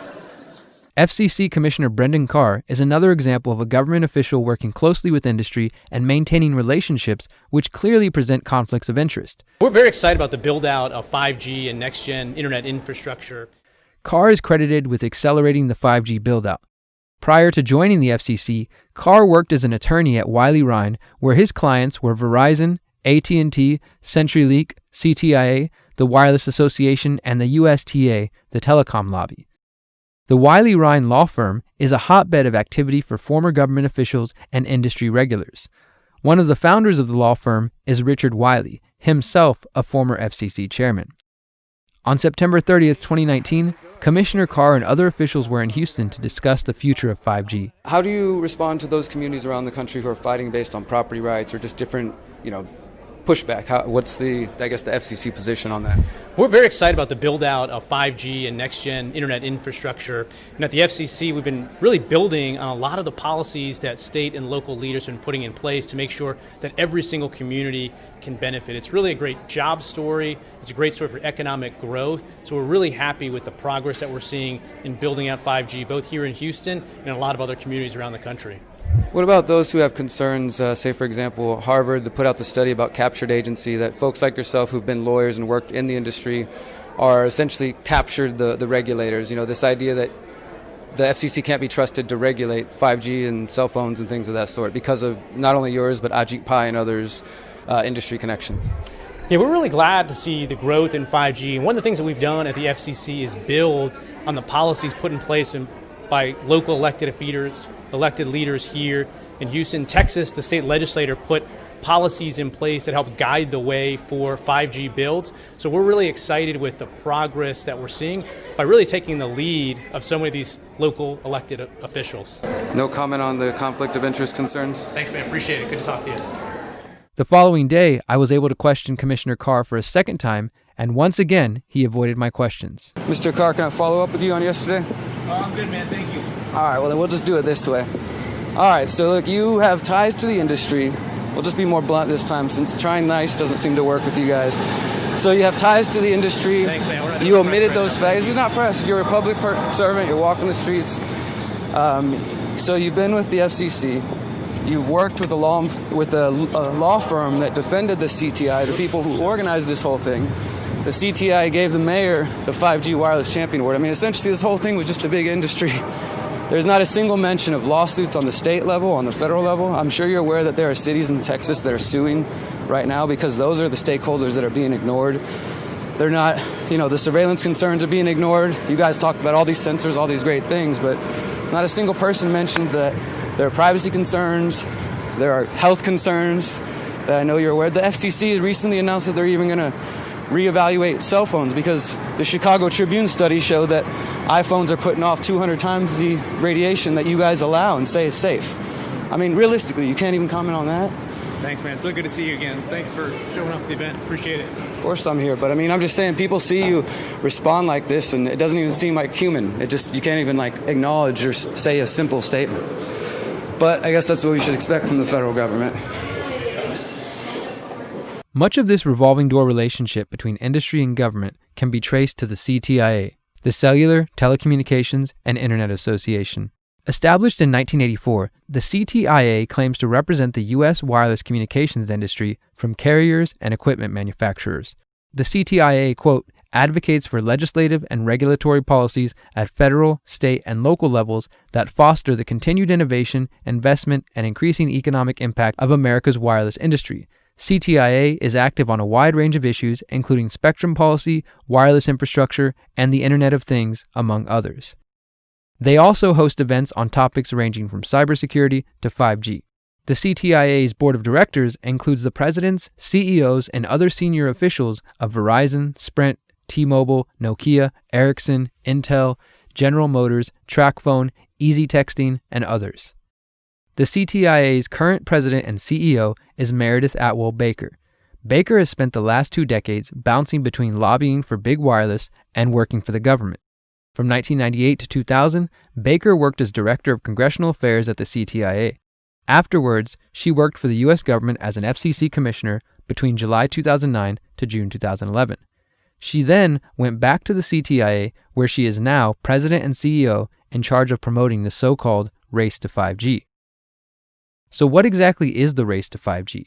FCC Commissioner Brendan Carr is another example of a government official working closely with industry and maintaining relationships which clearly present conflicts of interest. We're very excited about the build-out of 5G and next-gen internet infrastructure. Carr is credited with accelerating the 5G build-out. Prior to joining the FCC, Carr worked as an attorney at Wiley Rein, where his clients were Verizon, AT&T, CenturyLink, CTIA, the Wireless Association, and the USTA, the telecom lobby. The Wiley Ryan law firm is a hotbed of activity for former government officials and industry regulars. One of the founders of the law firm is Richard Wiley, himself a former FCC chairman. On September 30th, 2019, Commissioner Carr and other officials were in Houston to discuss the future of 5G. How do you respond to those communities around the country who are fighting based on property rights or just different, pushback? What's the FCC position on that? We're very excited about the build out of 5G and next-gen internet infrastructure. And at the FCC, we've been really building on a lot of the policies that state and local leaders have been putting in place to make sure that every single community can benefit. It's really a great job story. It's a great story for economic growth. So we're really happy with the progress that we're seeing in building out 5G, both here in Houston and in a lot of other communities around the country. What about those who have concerns, say for example, Harvard that put out the study about captured agency, that folks like yourself who've been lawyers and worked in the industry are essentially captured the regulators, this idea that the FCC can't be trusted to regulate 5G and cell phones and things of that sort because of not only yours but Ajit Pai and others' industry connections. Yeah, we're really glad to see the growth in 5G. And one of the things that we've done at the FCC is build on the policies put in place by local elected leaders here in Houston. Texas, the state legislature put policies in place that help guide the way for 5G builds. So we're really excited with the progress that we're seeing by really taking the lead of so many of these local elected officials. No comment on the conflict of interest concerns? Thanks, man. Appreciate it. Good to talk to you. The following day, I was able to question Commissioner Carr for a second time, and once again, he avoided my questions. Mr. Carr, can I follow up with you on yesterday? Oh, I'm good, man. Thank you. All right, well, then we'll just do it this way. All right, so look, you have ties to the industry. We'll just be more blunt this time since trying nice doesn't seem to work with you guys. So you have ties to the industry. Thanks, man. You omitted those facts. This is not press. You're a public servant. You're walking the streets. So you've been with the FCC. You've worked with a law firm that defended the CTI, the people who organized this whole thing. The CTI gave the mayor the 5G Wireless Champion Award. I mean, essentially, this whole thing was just a big industry. There's not a single mention of lawsuits on the state level, on the federal level. I'm sure you're aware that there are cities in Texas that are suing right now because those are the stakeholders that are being ignored. They're not, the surveillance concerns are being ignored. You guys talk about all these sensors, all these great things, but not a single person mentioned that there are privacy concerns, there are health concerns that I know you're aware. The FCC recently announced that they're even going to reevaluate cell phones because the Chicago Tribune study showed that iPhones are putting off 200 times the radiation that you guys allow and say is safe. I mean, realistically, you can't even comment on that. Thanks, man. It's really good to see you again. Thanks for showing up at the event. Appreciate it. Of course I'm here, but I mean, I'm just saying people see you respond like this and it doesn't even seem like human. You can't even acknowledge or say a simple statement. But I guess that's what we should expect from the federal government. Much of this revolving door relationship between industry and government can be traced to the CTIA, the Cellular, Telecommunications, and Internet Association. Established in 1984, the CTIA claims to represent the U.S. wireless communications industry from carriers and equipment manufacturers. The CTIA, quote, advocates for legislative and regulatory policies at federal, state, and local levels that foster the continued innovation, investment, and increasing economic impact of America's wireless industry. CTIA is active on a wide range of issues, including spectrum policy, wireless infrastructure, and the Internet of Things, among others. They also host events on topics ranging from cybersecurity to 5G. The CTIA's board of directors includes the presidents, CEOs, and other senior officials of Verizon, Sprint, T-Mobile, Nokia, Ericsson, Intel, General Motors, TracFone, Easy Texting, and others. The CTIA's current president and CEO is Meredith Atwell Baker. Baker has spent the last 2 decades bouncing between lobbying for big wireless and working for the government. From 1998 to 2000, Baker worked as director of congressional affairs at the CTIA. Afterwards, she worked for the U.S. government as an FCC commissioner between July 2009 to June 2011. She then went back to the CTIA, where she is now president and CEO in charge of promoting the so-called race to 5G. So what exactly is the race to 5G?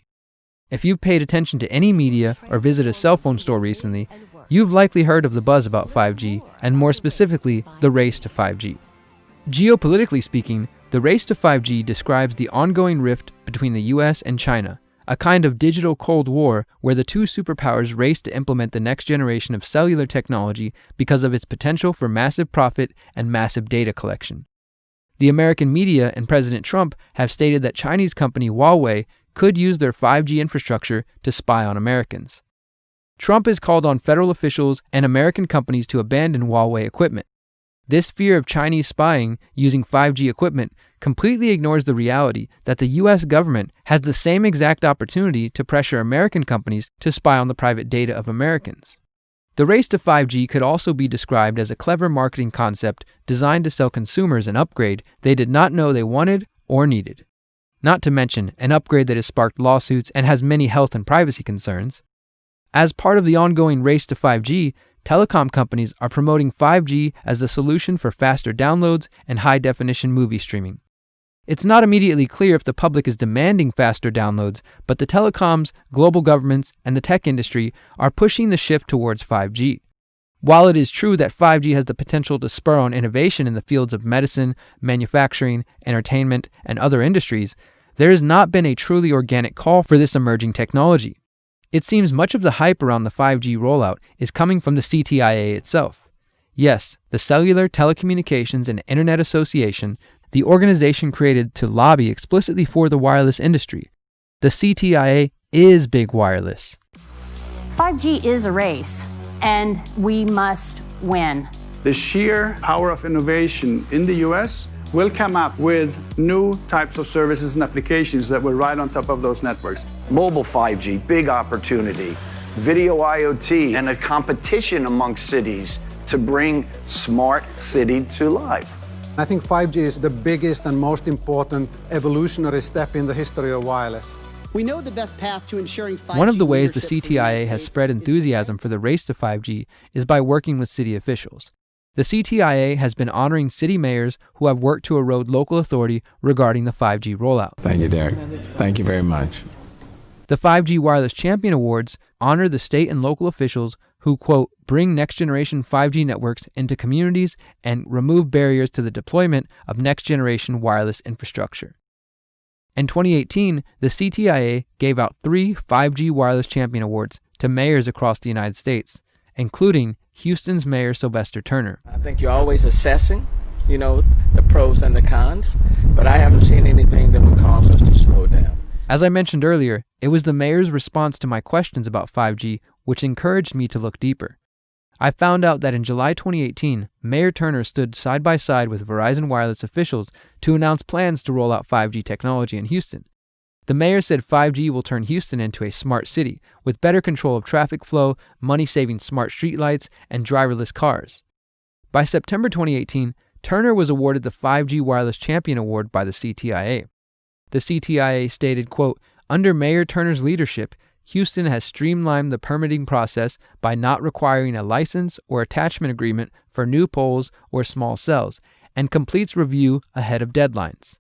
If you've paid attention to any media or visited a cell phone store recently, you've likely heard of the buzz about 5G, and more specifically, the race to 5G. Geopolitically speaking, the race to 5G describes the ongoing rift between the US and China, a kind of digital Cold War where the two superpowers race to implement the next generation of cellular technology because of its potential for massive profit and massive data collection. The American media and President Trump have stated that Chinese company Huawei could use their 5G infrastructure to spy on Americans. Trump has called on federal officials and American companies to abandon Huawei equipment. This fear of Chinese spying using 5G equipment completely ignores the reality that the U.S. government has the same exact opportunity to pressure American companies to spy on the private data of Americans. The race to 5G could also be described as a clever marketing concept designed to sell consumers an upgrade they did not know they wanted or needed. Not to mention an upgrade that has sparked lawsuits and has many health and privacy concerns. As part of the ongoing race to 5G, telecom companies are promoting 5G as the solution for faster downloads and high-definition movie streaming. It's not immediately clear if the public is demanding faster downloads, but the telecoms, global governments, and the tech industry are pushing the shift towards 5G. While it is true that 5G has the potential to spur on innovation in the fields of medicine, manufacturing, entertainment, and other industries, there has not been a truly organic call for this emerging technology. It seems much of the hype around the 5G rollout is coming from the CTIA itself. Yes, the Cellular, Telecommunications, and Internet Association, the organization created to lobby explicitly for the wireless industry. The CTIA is big wireless. 5G is a race, and we must win. The sheer power of innovation in the US will come up with new types of services and applications that will ride on top of those networks. Mobile 5G, big opportunity. Video IoT, and a competition amongst cities to bring smart city to life. I think 5G is the biggest and most important evolutionary step in the history of wireless. We know the best path to ensuring 5G. One of the ways the CTIA has spread enthusiasm for the race to 5G is by working with city officials. The CTIA has been honoring city mayors who have worked to erode local authority regarding the 5G rollout. Thank you, Derrick. Thank you very much. The 5G Wireless Champion Awards honor the state and local officials who, quote, bring next-generation 5G networks into communities and remove barriers to the deployment of next-generation wireless infrastructure. In 2018, the CTIA gave out 3 5G Wireless Champion Awards to mayors across the United States, including Houston's Mayor Sylvester Turner. I think you're always assessing, the pros and the cons, but I haven't seen anything that would cause us to slow down. As I mentioned earlier, it was the mayor's response to my questions about 5G which encouraged me to look deeper. I found out that in July 2018, Mayor Turner stood side by side with Verizon Wireless officials to announce plans to roll out 5G technology in Houston. The mayor said 5G will turn Houston into a smart city with better control of traffic flow, money-saving smart streetlights, and driverless cars. By September 2018, Turner was awarded the 5G Wireless Champion Award by the CTIA. The CTIA stated, quote, under Mayor Turner's leadership, Houston has streamlined the permitting process by not requiring a license or attachment agreement for new poles or small cells, and completes review ahead of deadlines.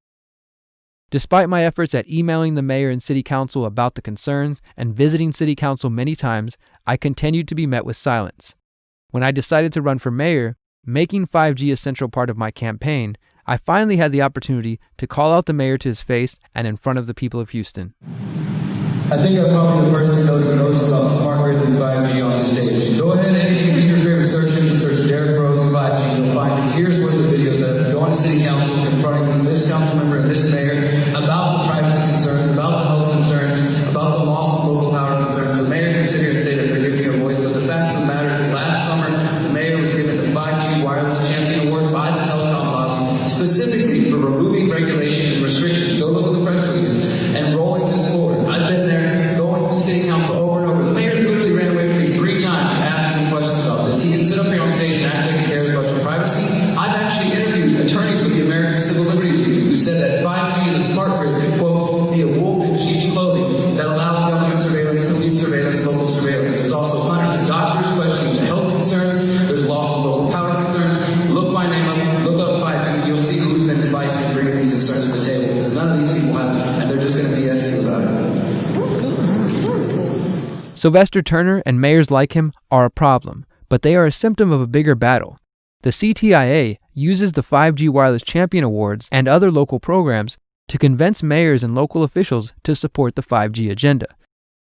Despite my efforts at emailing the mayor and city council about the concerns and visiting city council many times, I continued to be met with silence. When I decided to run for mayor, making 5G a central part of my campaign, I finally had the opportunity to call out the mayor to his face and in front of the people of Houston. I think I'm probably the person who knows the most about smart grids and 5G on the stage. Go ahead and use your favorite search engine, search Derrick Broze 5G, you'll find it. Here's one of the videos that go on to city council in front of this council member and this mayor about the privacy concerns, about the health concerns, about the loss of local power concerns. The mayor can sit here and say that they're giving you a voice, but the fact of the matter is that last summer, the mayor was given the 5G Wireless Champion Award by the telecom lobby, specifically for removing regulations and restrictions. Go look at the press release and rolling this forward. I've been there, going to city council over and over. The mayor's literally ran away from me 3 times asking me questions about this. He can sit up here on stage and act like he cares about your privacy. I've actually interviewed attorneys with the American Civil Liberties Union who said that 5G and the smart grid could, quote, be a wolf in sheep's clothing that allows government surveillance, police surveillance, local surveillance. There's also hundreds of doctors questioning the health concerns. There's loss of local power concerns. Look my name up, look up 5G, you'll see who's been fighting and bringing these concerns to the table, because none of these people have it, and they're just going to be BSing about it. Sylvester Turner and mayors like him are a problem, but they are a symptom of a bigger battle. The CTIA uses the 5G Wireless Champion Awards and other local programs to convince mayors and local officials to support the 5G agenda.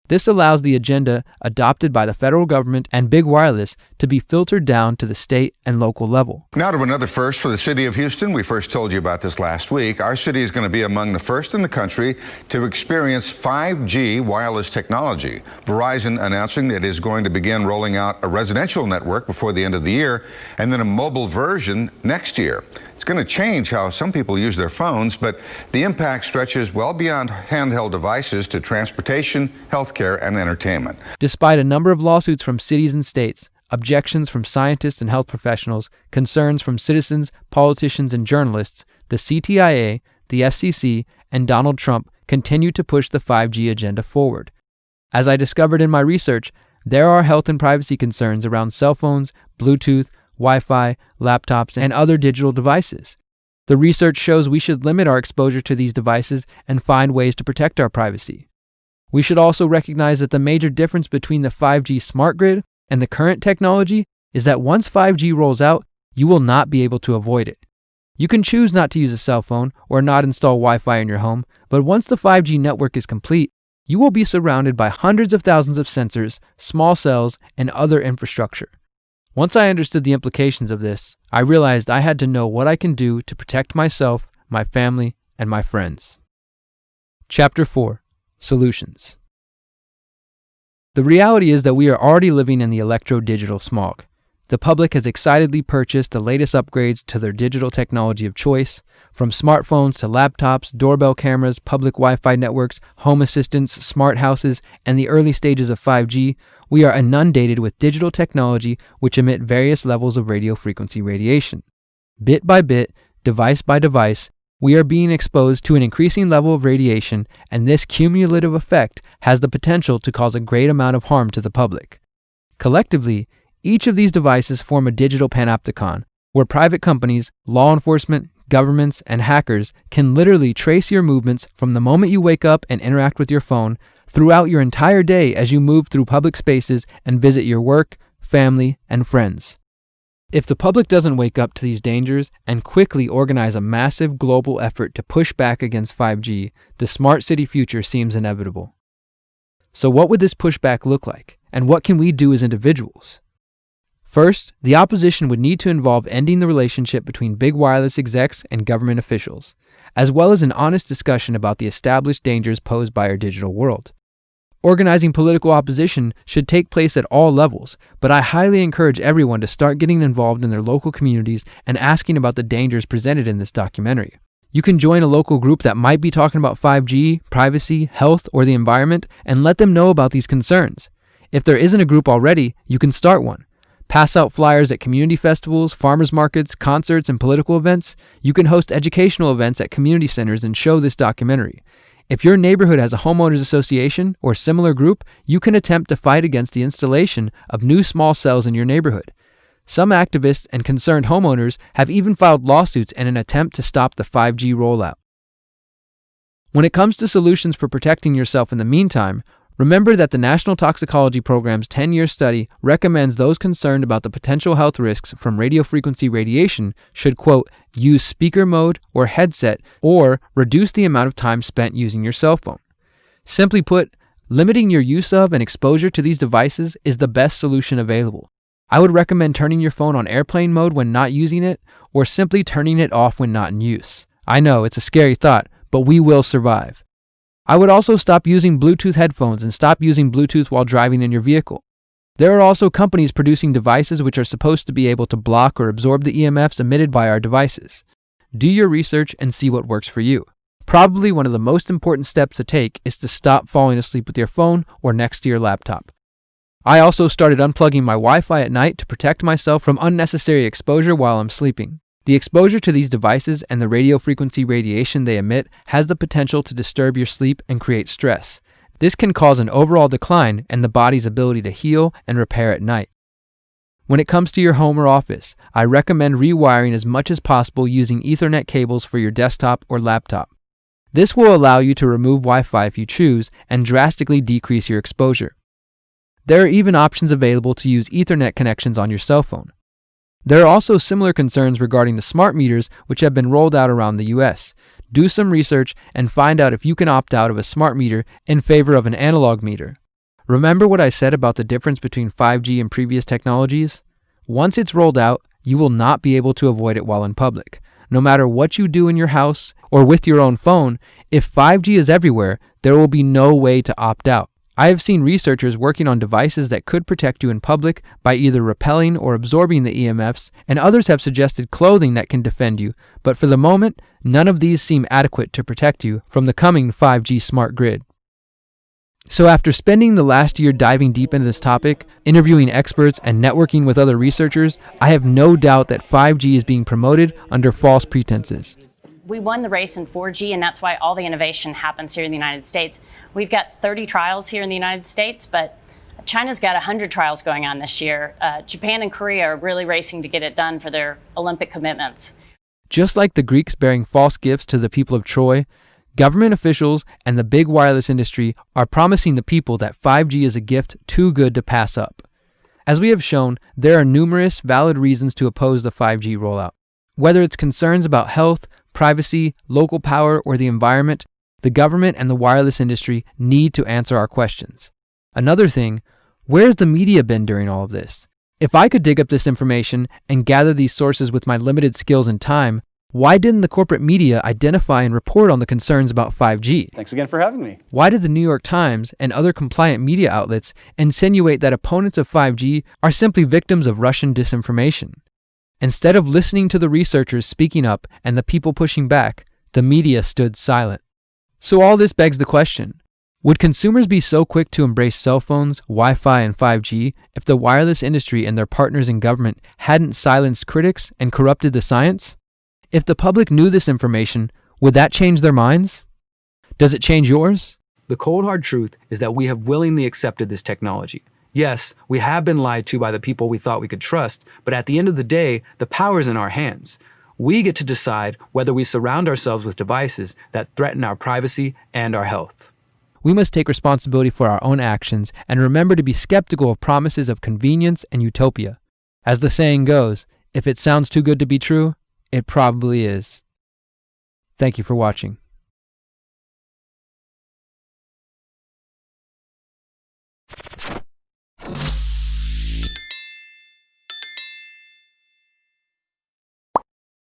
This allows the agenda adopted by the federal government and big wireless to be filtered down to the state and local level. Now to another first for the city of Houston. We first told you about this last week. Our city is going to be among the first in the country to experience 5G wireless technology. Verizon announcing that it is going to begin rolling out a residential network before the end of the year and then a mobile version next year. It's going to change how some people use their phones, but the impact stretches well beyond handheld devices to transportation, healthcare, and entertainment. Despite a number of lawsuits from cities and states, objections from scientists and health professionals, concerns from citizens, politicians, and journalists, the CTIA, the FCC, and Donald Trump continue to push the 5G agenda forward. As I discovered in my research, there are health and privacy concerns around cell phones, Bluetooth, Wi-Fi, laptops, and other digital devices. The research shows we should limit our exposure to these devices and find ways to protect our privacy. We should also recognize that the major difference between the 5G smart grid and the current technology is that once 5G rolls out, you will not be able to avoid it. You can choose not to use a cell phone or not install Wi-Fi in your home, but once the 5G network is complete, you will be surrounded by hundreds of thousands of sensors, small cells, and other infrastructure. Once I understood the implications of this, I realized I had to know what I can do to protect myself, my family, and my friends. Chapter 4. Solutions. The reality is that we are already living in the electro-digital smog. The public has excitedly purchased the latest upgrades to their digital technology of choice, from smartphones to laptops, doorbell cameras, public Wi-Fi networks, home assistants, smart houses, and the early stages of 5G. We are inundated with digital technology which emit various levels of radio frequency radiation. Bit by bit, device by device, we are being exposed to an increasing level of radiation, and this cumulative effect has the potential to cause a great amount of harm to the public. Collectively, each of these devices form a digital panopticon, where private companies, law enforcement, governments, and hackers can literally trace your movements from the moment you wake up and interact with your phone throughout your entire day as you move through public spaces and visit your work, family, and friends. If the public doesn't wake up to these dangers and quickly organize a massive global effort to push back against 5G, the smart city future seems inevitable. So what would this pushback look like, and what can we do as individuals? First, the opposition would need to involve ending the relationship between big wireless execs and government officials, as well as an honest discussion about the established dangers posed by our digital world. Organizing political opposition should take place at all levels, but I highly encourage everyone to start getting involved in their local communities and asking about the dangers presented in this documentary. You can join a local group that might be talking about 5G, privacy, health, or the environment, and let them know about these concerns. If there isn't a group already, you can start one. Pass out flyers at community festivals, farmers markets, concerts, and political events. You can host educational events at community centers and show this documentary. If your neighborhood has a homeowners association or similar group, you can attempt to fight against the installation of new small cells in your neighborhood. Some activists and concerned homeowners have even filed lawsuits in an attempt to stop the 5G rollout. When it comes to solutions for protecting yourself in the meantime, remember that the National Toxicology Program's 10-year study recommends those concerned about the potential health risks from radiofrequency radiation should, quote, use speaker mode or headset or reduce the amount of time spent using your cell phone. Simply put, limiting your use of and exposure to these devices is the best solution available. I would recommend turning your phone on airplane mode when not using it, or simply turning it off when not in use. I know, it's a scary thought, but we will survive. I would also stop using Bluetooth headphones and stop using Bluetooth while driving in your vehicle. There are also companies producing devices which are supposed to be able to block or absorb the EMFs emitted by our devices. Do your research and see what works for you. Probably one of the most important steps to take is to stop falling asleep with your phone or next to your laptop. I also started unplugging my Wi-Fi at night to protect myself from unnecessary exposure while I'm sleeping. The exposure to these devices and the radio frequency radiation they emit has the potential to disturb your sleep and create stress. This can cause an overall decline in the body's ability to heal and repair at night. When it comes to your home or office, I recommend rewiring as much as possible using Ethernet cables for your desktop or laptop. This will allow you to remove Wi-Fi if you choose and drastically decrease your exposure. There are even options available to use Ethernet connections on your cell phone. There are also similar concerns regarding the smart meters which have been rolled out around the US. Do some research and find out if you can opt out of a smart meter in favor of an analog meter. Remember what I said about the difference between 5G and previous technologies? Once it's rolled out, you will not be able to avoid it while in public. No matter what you do in your house or with your own phone, if 5G is everywhere, there will be no way to opt out. I have seen researchers working on devices that could protect you in public by either repelling or absorbing the EMFs, and others have suggested clothing that can defend you, but for the moment, none of these seem adequate to protect you from the coming 5G smart grid. So after spending the last year diving deep into this topic, interviewing experts and networking with other researchers, I have no doubt that 5G is being promoted under false pretenses. We won the race in 4G, and that's why all the innovation happens here in the United States. We've got 30 trials here in the United States, but China's got 100 trials going on this year. Japan and Korea are really racing to get it done for their Olympic commitments. Just like the Greeks bearing false gifts to the people of Troy, government officials and the big wireless industry are promising the people that 5G is a gift too good to pass up. As we have shown, there are numerous valid reasons to oppose the 5G rollout. Whether it's concerns about health, privacy, local power, or the environment, the government and the wireless industry need to answer our questions. Another thing, where's the media been during all of this? If I could dig up this information and gather these sources with my limited skills and time, why didn't the corporate media identify and report on the concerns about 5G? Thanks again for having me. Why did the New York Times and other compliant media outlets insinuate that opponents of 5G are simply victims of Russian disinformation? Instead of listening to the researchers speaking up and the people pushing back, the media stood silent. So all this begs the question, would consumers be so quick to embrace cell phones, Wi-Fi, and 5G if the wireless industry and their partners in government hadn't silenced critics and corrupted the science? If the public knew this information, would that change their minds? Does it change yours? The cold hard truth is that we have willingly accepted this technology. Yes, we have been lied to by the people we thought we could trust, but at the end of the day, the power is in our hands. We get to decide whether we surround ourselves with devices that threaten our privacy and our health. We must take responsibility for our own actions and remember to be skeptical of promises of convenience and utopia. As the saying goes, if it sounds too good to be true, it probably is. Thank you for watching.